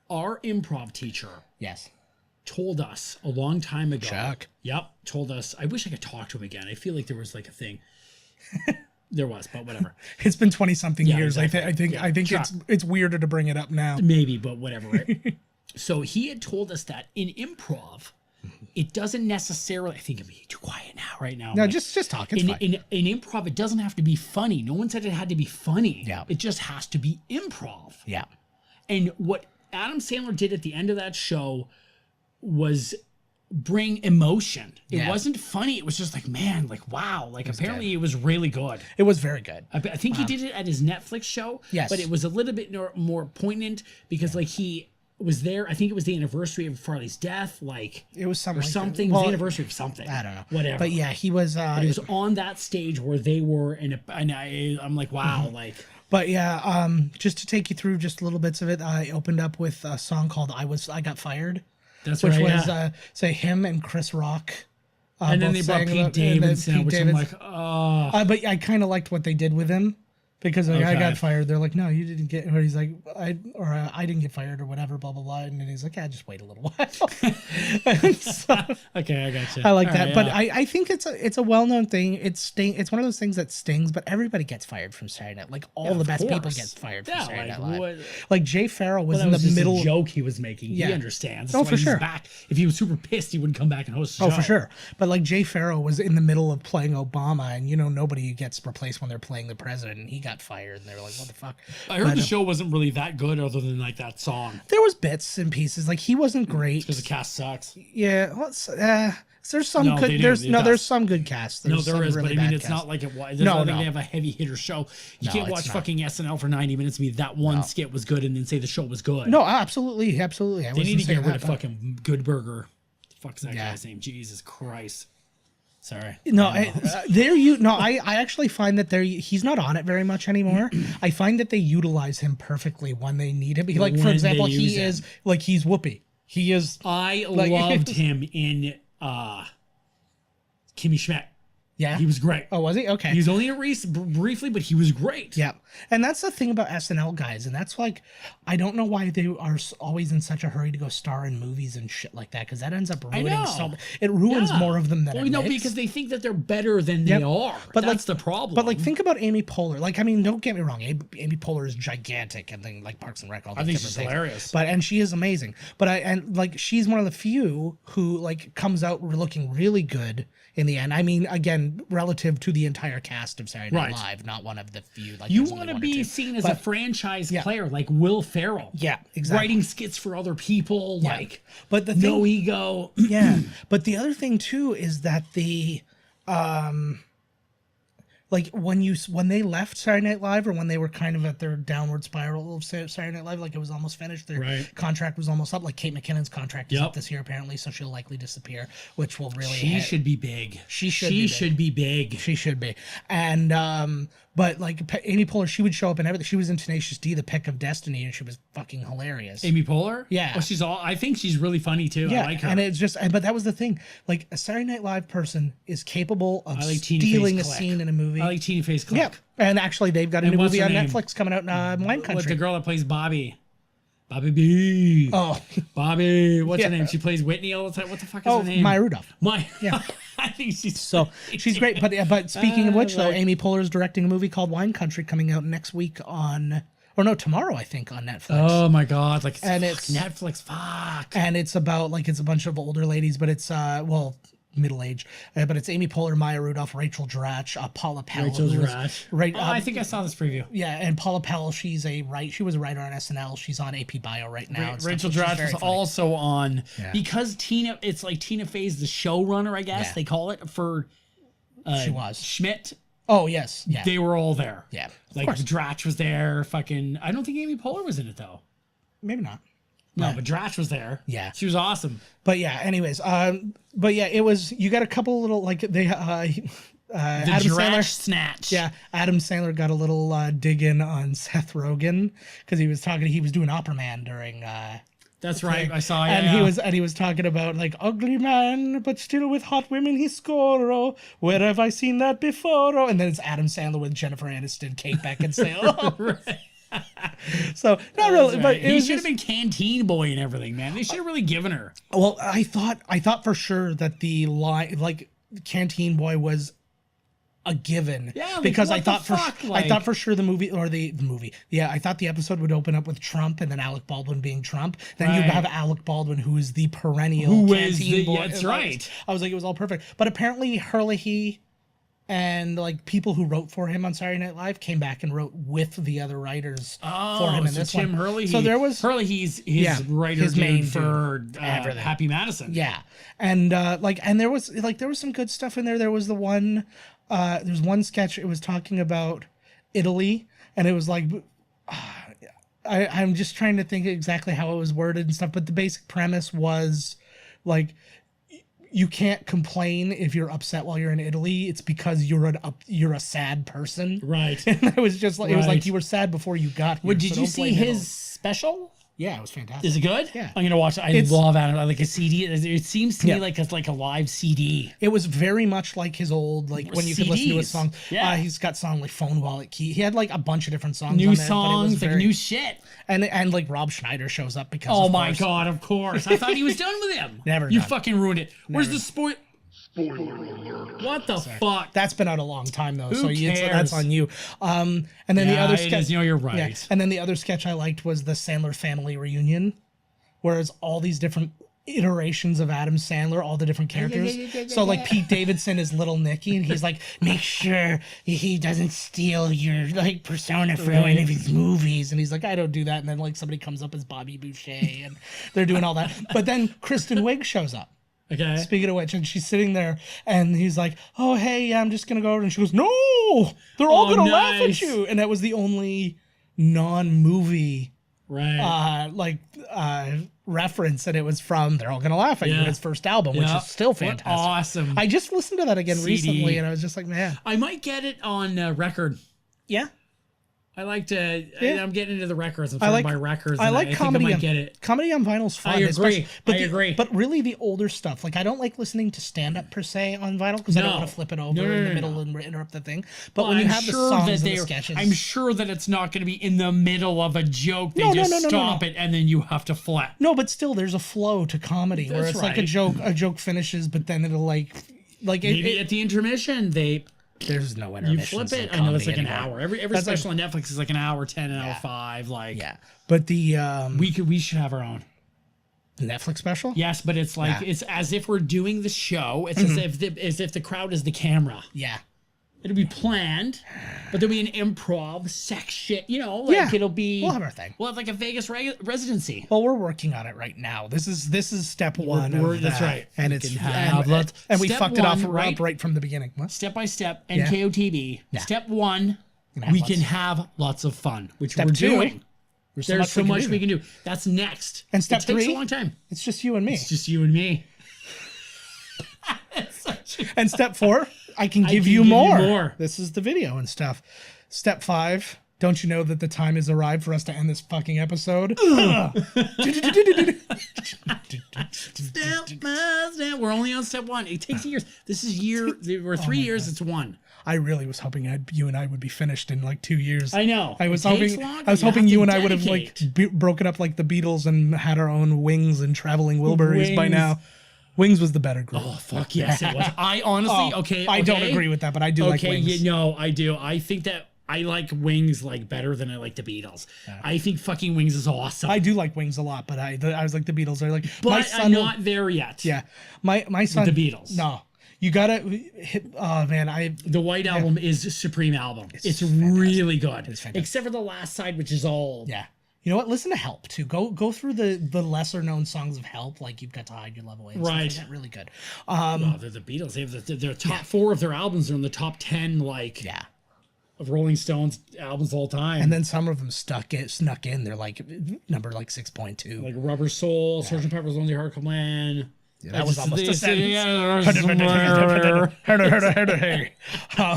[SPEAKER 3] our improv teacher
[SPEAKER 2] Yes.
[SPEAKER 3] told us a long time ago.
[SPEAKER 2] Chuck.
[SPEAKER 3] Yep, told us. I wish I could talk to him again. I feel like there was like a thing. There was, but whatever.
[SPEAKER 2] It's been 20 something
[SPEAKER 3] Yeah,
[SPEAKER 2] years.
[SPEAKER 3] exactly.
[SPEAKER 2] I think
[SPEAKER 3] Chuck.
[SPEAKER 2] it's weirder to bring it up now.
[SPEAKER 3] Maybe, but whatever. Right? So he had told us that in improv, it doesn't necessarily. I think it'd be too quiet now. Right now.
[SPEAKER 2] No,
[SPEAKER 3] But
[SPEAKER 2] just talk. It's
[SPEAKER 3] in,
[SPEAKER 2] fine.
[SPEAKER 3] in improv, it doesn't have to be funny. No one said it had to be funny.
[SPEAKER 2] Yeah.
[SPEAKER 3] It just has to be improv.
[SPEAKER 2] Yeah.
[SPEAKER 3] And what Adam Sandler did at the end of that show was bring emotion. It
[SPEAKER 2] Yeah.
[SPEAKER 3] wasn't funny. It was just like, man, like, wow. Like, apparently
[SPEAKER 2] good.
[SPEAKER 3] it was really good.
[SPEAKER 2] It was very good.
[SPEAKER 3] I think he did it at his Netflix show.
[SPEAKER 2] Yes.
[SPEAKER 3] But it was a little bit more poignant because, like, was there. I think it was the anniversary of Farley's death. Like
[SPEAKER 2] it was something.
[SPEAKER 3] Or something. It was the anniversary of something.
[SPEAKER 2] I don't know.
[SPEAKER 3] Whatever.
[SPEAKER 2] But yeah, he was.
[SPEAKER 3] But it was on that stage where they were, and I'm like, wow, like.
[SPEAKER 2] But yeah, just to take you through just little bits of it, I opened up with a song called "I Got Fired."
[SPEAKER 3] That's
[SPEAKER 2] which
[SPEAKER 3] right.
[SPEAKER 2] was say him and Chris Rock.
[SPEAKER 3] And then they brought Pete Davidson, which I'm like, oh.
[SPEAKER 2] But I kind of liked what they did with him. Because I got fired. They're like, no, you didn't get. Or he's like, I didn't get fired or whatever, blah blah blah. And then he's like, yeah, just wait a little while. So,
[SPEAKER 3] okay, I got you.
[SPEAKER 2] I like
[SPEAKER 3] All
[SPEAKER 2] that,
[SPEAKER 3] right,
[SPEAKER 2] but
[SPEAKER 3] yeah.
[SPEAKER 2] I think it's a well known thing. It's one of those things that stings, but everybody gets fired from Saturday Night. Like all the best people get fired from Saturday Night Live. Like Jay Farrell was in the middle.
[SPEAKER 3] A joke he was making. Yeah. He understands. That's why
[SPEAKER 2] for sure.
[SPEAKER 3] He's back. If he was super pissed, he wouldn't come back and host the show.
[SPEAKER 2] Oh, for sure. But like Jay Farrell was in the middle of playing Obama, and nobody gets replaced when they're playing the president, and he got fired, and they were like, what the fuck?
[SPEAKER 3] I heard the show wasn't really that good other than like that song.
[SPEAKER 2] There was bits and pieces. Like he wasn't great.
[SPEAKER 3] Because the cast sucks.
[SPEAKER 2] Yeah. Well, there's some good. There's some good casts.
[SPEAKER 3] No, there is,
[SPEAKER 2] really
[SPEAKER 3] but I mean,
[SPEAKER 2] bad
[SPEAKER 3] it's
[SPEAKER 2] cast.
[SPEAKER 3] not like it was. No, they have a heavy hitter show. You can't watch fucking SNL for 90 minutes and be that one skit was good and then say the show was good.
[SPEAKER 2] No, absolutely. They
[SPEAKER 3] need to get rid of fucking Good Burger. Fuck's that guy's name? Jesus Christ. Sorry.
[SPEAKER 2] No, I actually find that he's not on it very much anymore. I find that they utilize him perfectly when they need him. Like, for example, he's Whoopi. He is.
[SPEAKER 3] I loved him in Kimmy Schmidt.
[SPEAKER 2] Yeah.
[SPEAKER 3] He was great.
[SPEAKER 2] Oh, was he? Okay.
[SPEAKER 3] He was only in it briefly, but he was great.
[SPEAKER 2] Yeah. And that's the thing about SNL guys. And that's like, I don't know why they are always in such a hurry to go star in movies and shit like that. Because that ends up ruining it ruins more of them than it makes.
[SPEAKER 3] Because they think that they're better than they are. But that's the problem.
[SPEAKER 2] But like, think about Amy Poehler. Like, I mean, don't get me wrong. Amy Poehler is gigantic and then like Parks and Rec.
[SPEAKER 3] I think she's hilarious.
[SPEAKER 2] And she is amazing. But she's one of the few who like comes out looking really good in the end. I mean, again, relative to the entire cast of Saturday Night Live, not one of the few. Like,
[SPEAKER 3] you want to be seen as a franchise player, like Will Ferrell.
[SPEAKER 2] Yeah, exactly.
[SPEAKER 3] Writing skits for other people, like
[SPEAKER 2] but the
[SPEAKER 3] no ego.
[SPEAKER 2] Yeah, but the other thing too is that the like when they left Saturday Night Live, or when they were kind of at their downward spiral of Saturday Night Live, like it was almost finished, their contract was almost up. Like Kate McKinnon's contract is up this year apparently, so she'll likely disappear, which will really.
[SPEAKER 3] She should be big.
[SPEAKER 2] She should be big. And but like Amy Poehler, she would show up and everything. She was in Tenacious D, The Pick of Destiny, and she was fucking hilarious.
[SPEAKER 3] Amy Poehler?
[SPEAKER 2] Yeah.
[SPEAKER 3] Oh, I think she's really funny too.
[SPEAKER 2] Yeah,
[SPEAKER 3] I like her.
[SPEAKER 2] And it's just, but that was the thing. Like a Saturday Night Live person is capable of stealing a scene in a movie.
[SPEAKER 3] I like Tina Fey's Click.
[SPEAKER 2] Yeah, and actually they've got a new movie on Netflix coming out in Wine Country.
[SPEAKER 3] With the girl that plays Bobby B.
[SPEAKER 2] Oh,
[SPEAKER 3] Bobby. What's her name? She plays Whitney all the time. What the fuck is her name?
[SPEAKER 2] Maya Rudolph.
[SPEAKER 3] Yeah. I think
[SPEAKER 2] she's great. But speaking of which, though, Amy Poehler is directing a movie called Wine Country coming out next week tomorrow, I think, on Netflix.
[SPEAKER 3] Oh my God! It's
[SPEAKER 2] Netflix.
[SPEAKER 3] Fuck.
[SPEAKER 2] And it's about it's a bunch of older ladies, but it's middle age, but it's Amy Poehler, Maya Rudolph, Rachel Dratch, Paula Pell.
[SPEAKER 3] I think I saw this preview.
[SPEAKER 2] Yeah, and Paula Pell, she was a writer on SNL. She's on AP Bio right now.
[SPEAKER 3] Rachel Dratch was also on because it's like Tina Fey's the showrunner, I guess they call it for.
[SPEAKER 2] She was
[SPEAKER 3] Schmidt.
[SPEAKER 2] Oh yes, yeah.
[SPEAKER 3] They were all there.
[SPEAKER 2] Yeah,
[SPEAKER 3] like Dratch was there. Fucking, I don't think Amy Poehler was in it though.
[SPEAKER 2] Maybe not.
[SPEAKER 3] No, but Dratch was there.
[SPEAKER 2] Yeah.
[SPEAKER 3] She was awesome.
[SPEAKER 2] But yeah, anyways, it was, you got a couple little, like, they, Adam Sandler
[SPEAKER 3] snatch.
[SPEAKER 2] Yeah, Adam Sandler got a little dig in on Seth Rogen, because he was doing Opera Man during,
[SPEAKER 3] that's right. I saw it.
[SPEAKER 2] And he was talking about like ugly man, but still with hot women he score. Oh, where have I seen that before? Oh, and then it's Adam Sandler with Jennifer Aniston, Kate Beckinsale. Right. So not really, but
[SPEAKER 3] he should have been Canteen Boy and everything, man. They should have really given her.
[SPEAKER 2] Well, I thought for sure that the line, like Canteen Boy, was a given.
[SPEAKER 3] Yeah, like,
[SPEAKER 2] because I thought for sure the movie. Yeah, I thought the episode would open up with Trump and then Alec Baldwin being Trump. Then you have Alec Baldwin, who is the perennial Canteen Boy.
[SPEAKER 3] That's right.
[SPEAKER 2] I was like, it was all perfect. But apparently Hurley and like people who wrote for him on Saturday Night Live came back and wrote with the other writers for him in this
[SPEAKER 3] Tim
[SPEAKER 2] one.
[SPEAKER 3] Hurley.
[SPEAKER 2] So there was
[SPEAKER 3] his writer
[SPEAKER 2] his main
[SPEAKER 3] for Happy Madison.
[SPEAKER 2] Yeah, and there was some good stuff in there. There was one sketch. It was talking about Italy, and it was like I'm just trying to think exactly how it was worded and stuff, but the basic premise was like, you can't complain if you're upset while you're in Italy. It's because you're a sad person.
[SPEAKER 3] Right.
[SPEAKER 2] And it was just like, it was like you were sad before you got here.
[SPEAKER 3] Did you see his special?
[SPEAKER 2] Yeah, it was fantastic.
[SPEAKER 3] Is it good?
[SPEAKER 2] Yeah.
[SPEAKER 3] I'm going to watch it. I love Adam. I like a CD. It seems to me like it's like a live CD.
[SPEAKER 2] It was very much like his old, like when you could listen to his songs.
[SPEAKER 3] Yeah.
[SPEAKER 2] He's got songs like Phone Wallet Key. He had like a bunch of different songs.
[SPEAKER 3] New
[SPEAKER 2] on there,
[SPEAKER 3] songs, like new shit.
[SPEAKER 2] And like Rob Schneider shows up because
[SPEAKER 3] oh my God, of course. I thought he was done with him.
[SPEAKER 2] Never.
[SPEAKER 3] You
[SPEAKER 2] done.
[SPEAKER 3] fucking ruined it. Where's the spoiler? What the fuck?
[SPEAKER 2] That's been out a long time though,
[SPEAKER 3] Who cares?
[SPEAKER 2] That's on you. And then the other sketch,
[SPEAKER 3] you're right.
[SPEAKER 2] Yeah. And then the other sketch I liked was the Sandler family reunion, whereas all these different iterations of Adam Sandler, all the different characters. So like Pete Davidson is Little Nicky, and he's like, make sure he doesn't steal your like persona for any of his movies. And he's like, I don't do that. And then like somebody comes up as Bobby Boucher, and they're doing all that. But then Kristen Wiig shows up.
[SPEAKER 3] Okay.
[SPEAKER 2] Speaking of which, and she's sitting there, and he's like, "Oh, hey, I'm just gonna go over," and she goes, "No, they're all gonna laugh at you." And that was the only non-movie, reference, and it was from "They're All Gonna Laugh at You," his first album, which is still fantastic.
[SPEAKER 3] What awesome.
[SPEAKER 2] I just listened to that again recently, and I was just like, man,
[SPEAKER 3] I might get it on record.
[SPEAKER 2] Yeah.
[SPEAKER 3] I like to.
[SPEAKER 2] Yeah.
[SPEAKER 3] I'm getting into the records. I'm trying to buy records.
[SPEAKER 2] I like comedy.
[SPEAKER 3] I might get it.
[SPEAKER 2] Comedy on vinyl's fun.
[SPEAKER 3] I agree. I agree.
[SPEAKER 2] But really, the older stuff, like I don't like listening to stand up per se on vinyl because I don't want to flip it over in the middle and interrupt the thing. But when you have the songs and the sketches,
[SPEAKER 3] I'm sure that it's not going to be in the middle of a joke. They just stop it and then you have to flip.
[SPEAKER 2] No, but still, there's a flow to comedy where it's like a joke finishes, but then it'll like
[SPEAKER 3] maybe at the intermission
[SPEAKER 2] there's no intermission.
[SPEAKER 3] You flip it. I know it's like an hour. Every special on Netflix is like an hour 10, an hour 5. Like
[SPEAKER 2] But the
[SPEAKER 3] we should have our own
[SPEAKER 2] Netflix special.
[SPEAKER 3] Yes, but it's like it's as if we're doing the show. It's as if the crowd is the camera.
[SPEAKER 2] Yeah.
[SPEAKER 3] It'll be planned, but there'll be an improv section. You know, like it'll be.
[SPEAKER 2] We'll have our thing.
[SPEAKER 3] We'll have like a Vegas residency.
[SPEAKER 2] Well, we're working on it right now. This is step one.
[SPEAKER 3] That's right.
[SPEAKER 2] And we fucked it off right from the beginning. What?
[SPEAKER 3] Step by step, NKOTB. Yeah. Step one, we can have lots of fun, which we're doing. There's so much we can do. That's next.
[SPEAKER 2] And step three,
[SPEAKER 3] takes a long time.
[SPEAKER 2] It's just you and me.
[SPEAKER 3] It's just you and me.
[SPEAKER 2] And step 4, I can give you more. This is the video and stuff. Step 5, don't you know that the time has arrived for us to end this fucking episode?
[SPEAKER 3] Step. We're only on step 1. It takes years. This is we're 3 years. It's 1.
[SPEAKER 2] I really was hoping you and I would be finished in like 2 years.
[SPEAKER 3] I know.
[SPEAKER 2] I was hoping you and I would have like broken up like the Beatles and had our own Wings and Traveling Wilburys by now. Wings was the better group.
[SPEAKER 3] Oh, fuck yes, it was. I honestly,
[SPEAKER 2] I don't agree with that, but I do like Wings.
[SPEAKER 3] No, I do. I think that I like Wings like better than I like the Beatles. Yeah. I think fucking Wings is awesome.
[SPEAKER 2] I do like Wings a lot, but I was like the Beatles are like.
[SPEAKER 3] But
[SPEAKER 2] my son
[SPEAKER 3] I'm not there yet.
[SPEAKER 2] Yeah, my son.
[SPEAKER 3] With the Beatles.
[SPEAKER 2] No, you gotta hit. Oh man,
[SPEAKER 3] the White Album is a supreme album. It's really good. It's except for the last side, which is all.
[SPEAKER 2] Yeah. You know what? Listen to Help too. Go through the lesser known songs of Help, like You've Got to Hide Your Love Away. And
[SPEAKER 3] right.
[SPEAKER 2] Stuff like that. Really good.
[SPEAKER 3] They're the Beatles. They have their top 4 of their albums are in the top 10. Like of Rolling Stones albums all time.
[SPEAKER 2] And then some of them snuck in. They're like number like 6.2.
[SPEAKER 3] Like Rubber Soul, Sgt. Pepper's Lonely Hearts Club Band.
[SPEAKER 2] Yeah, that was almost a sentence.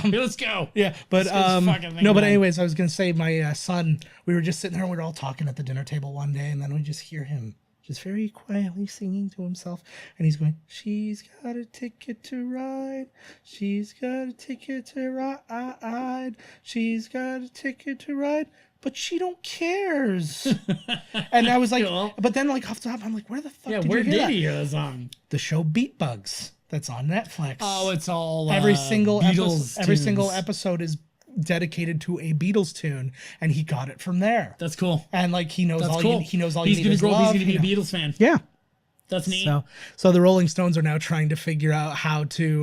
[SPEAKER 3] Let's go.
[SPEAKER 2] Yeah, but but anyways, I was gonna say my son. We were just sitting there and we were all talking at the dinner table one day, and then we just hear him just very quietly singing to himself, and he's going, "She's got a ticket to ride. She's got a ticket to ride. She's got a ticket to ride." But she don't cares. And I was like, but then like off the top, I'm like, where the fuck did you hear that song? The show Beat Bugs that's on Netflix.
[SPEAKER 3] Oh, it's all
[SPEAKER 2] every single episode is dedicated to a Beatles tune, and he got it from there.
[SPEAKER 3] That's cool.
[SPEAKER 2] And like he knows he knows all
[SPEAKER 3] he's
[SPEAKER 2] you need is love.
[SPEAKER 3] He's gonna be a Beatles fan.
[SPEAKER 2] Yeah.
[SPEAKER 3] That's neat.
[SPEAKER 2] So the Rolling Stones are now trying to figure out how to.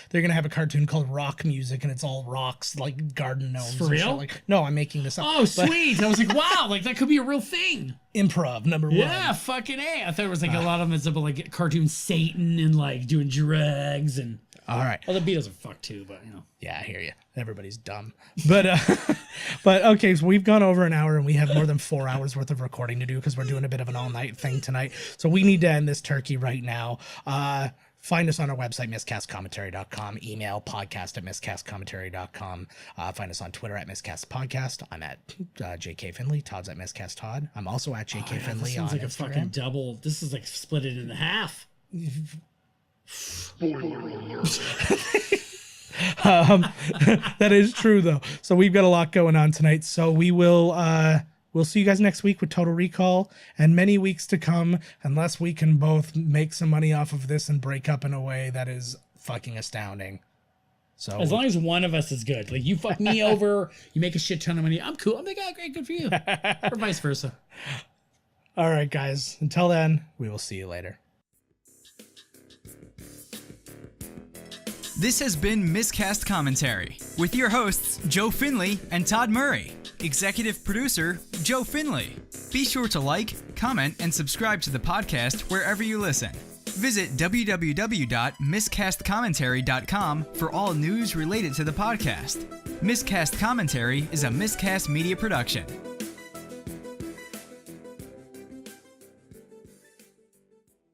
[SPEAKER 2] They're gonna have a cartoon called Rock Music, and it's all rocks like garden gnomes.
[SPEAKER 3] For real?
[SPEAKER 2] No, I'm making this up.
[SPEAKER 3] Oh, sweet! I was like, wow, like that could be a real thing.
[SPEAKER 2] Improv number 1.
[SPEAKER 3] Yeah, fucking A. I thought it was like a lot of them is about like cartoon Satan and like doing drugs and.
[SPEAKER 2] All right.
[SPEAKER 3] Well, the Beatles are fucked too, but
[SPEAKER 2] Yeah, I hear you. Everybody's dumb. But okay, so we've gone over an hour and we have more than 4 hours worth of recording to do because we're doing a bit of an all-night thing tonight. So we need to end this turkey right now. Find us on our website, miscastcommentary.com. Email podcast@miscastcommentary.com. Find us on Twitter at miscastpodcast. I'm at JK Finley. Todd's at miscast Todd. I'm also at JK Finley
[SPEAKER 3] this
[SPEAKER 2] on
[SPEAKER 3] sounds like
[SPEAKER 2] Instagram.
[SPEAKER 3] a fucking double. This is like split it in half.
[SPEAKER 2] That is true though. So we've got a lot going on tonight. So we will we'll see you guys next week with Total Recall and many weeks to come, unless we can both make some money off of this and break up in a way that is fucking astounding. So
[SPEAKER 3] as long as one of us is good, like you fuck me over, you make a shit ton of money, I'm cool. I'm like, oh, great, good for you, or vice versa.
[SPEAKER 2] All right, guys. Until then, we will see you later.
[SPEAKER 11] This has been Miscast Commentary with your hosts, Joe Finley and Todd Murray. Executive producer, Joe Finley. Be sure to like, comment, and subscribe to the podcast wherever you listen. Visit www.miscastcommentary.com for all news related to the podcast. Miscast Commentary is a Miscast Media production.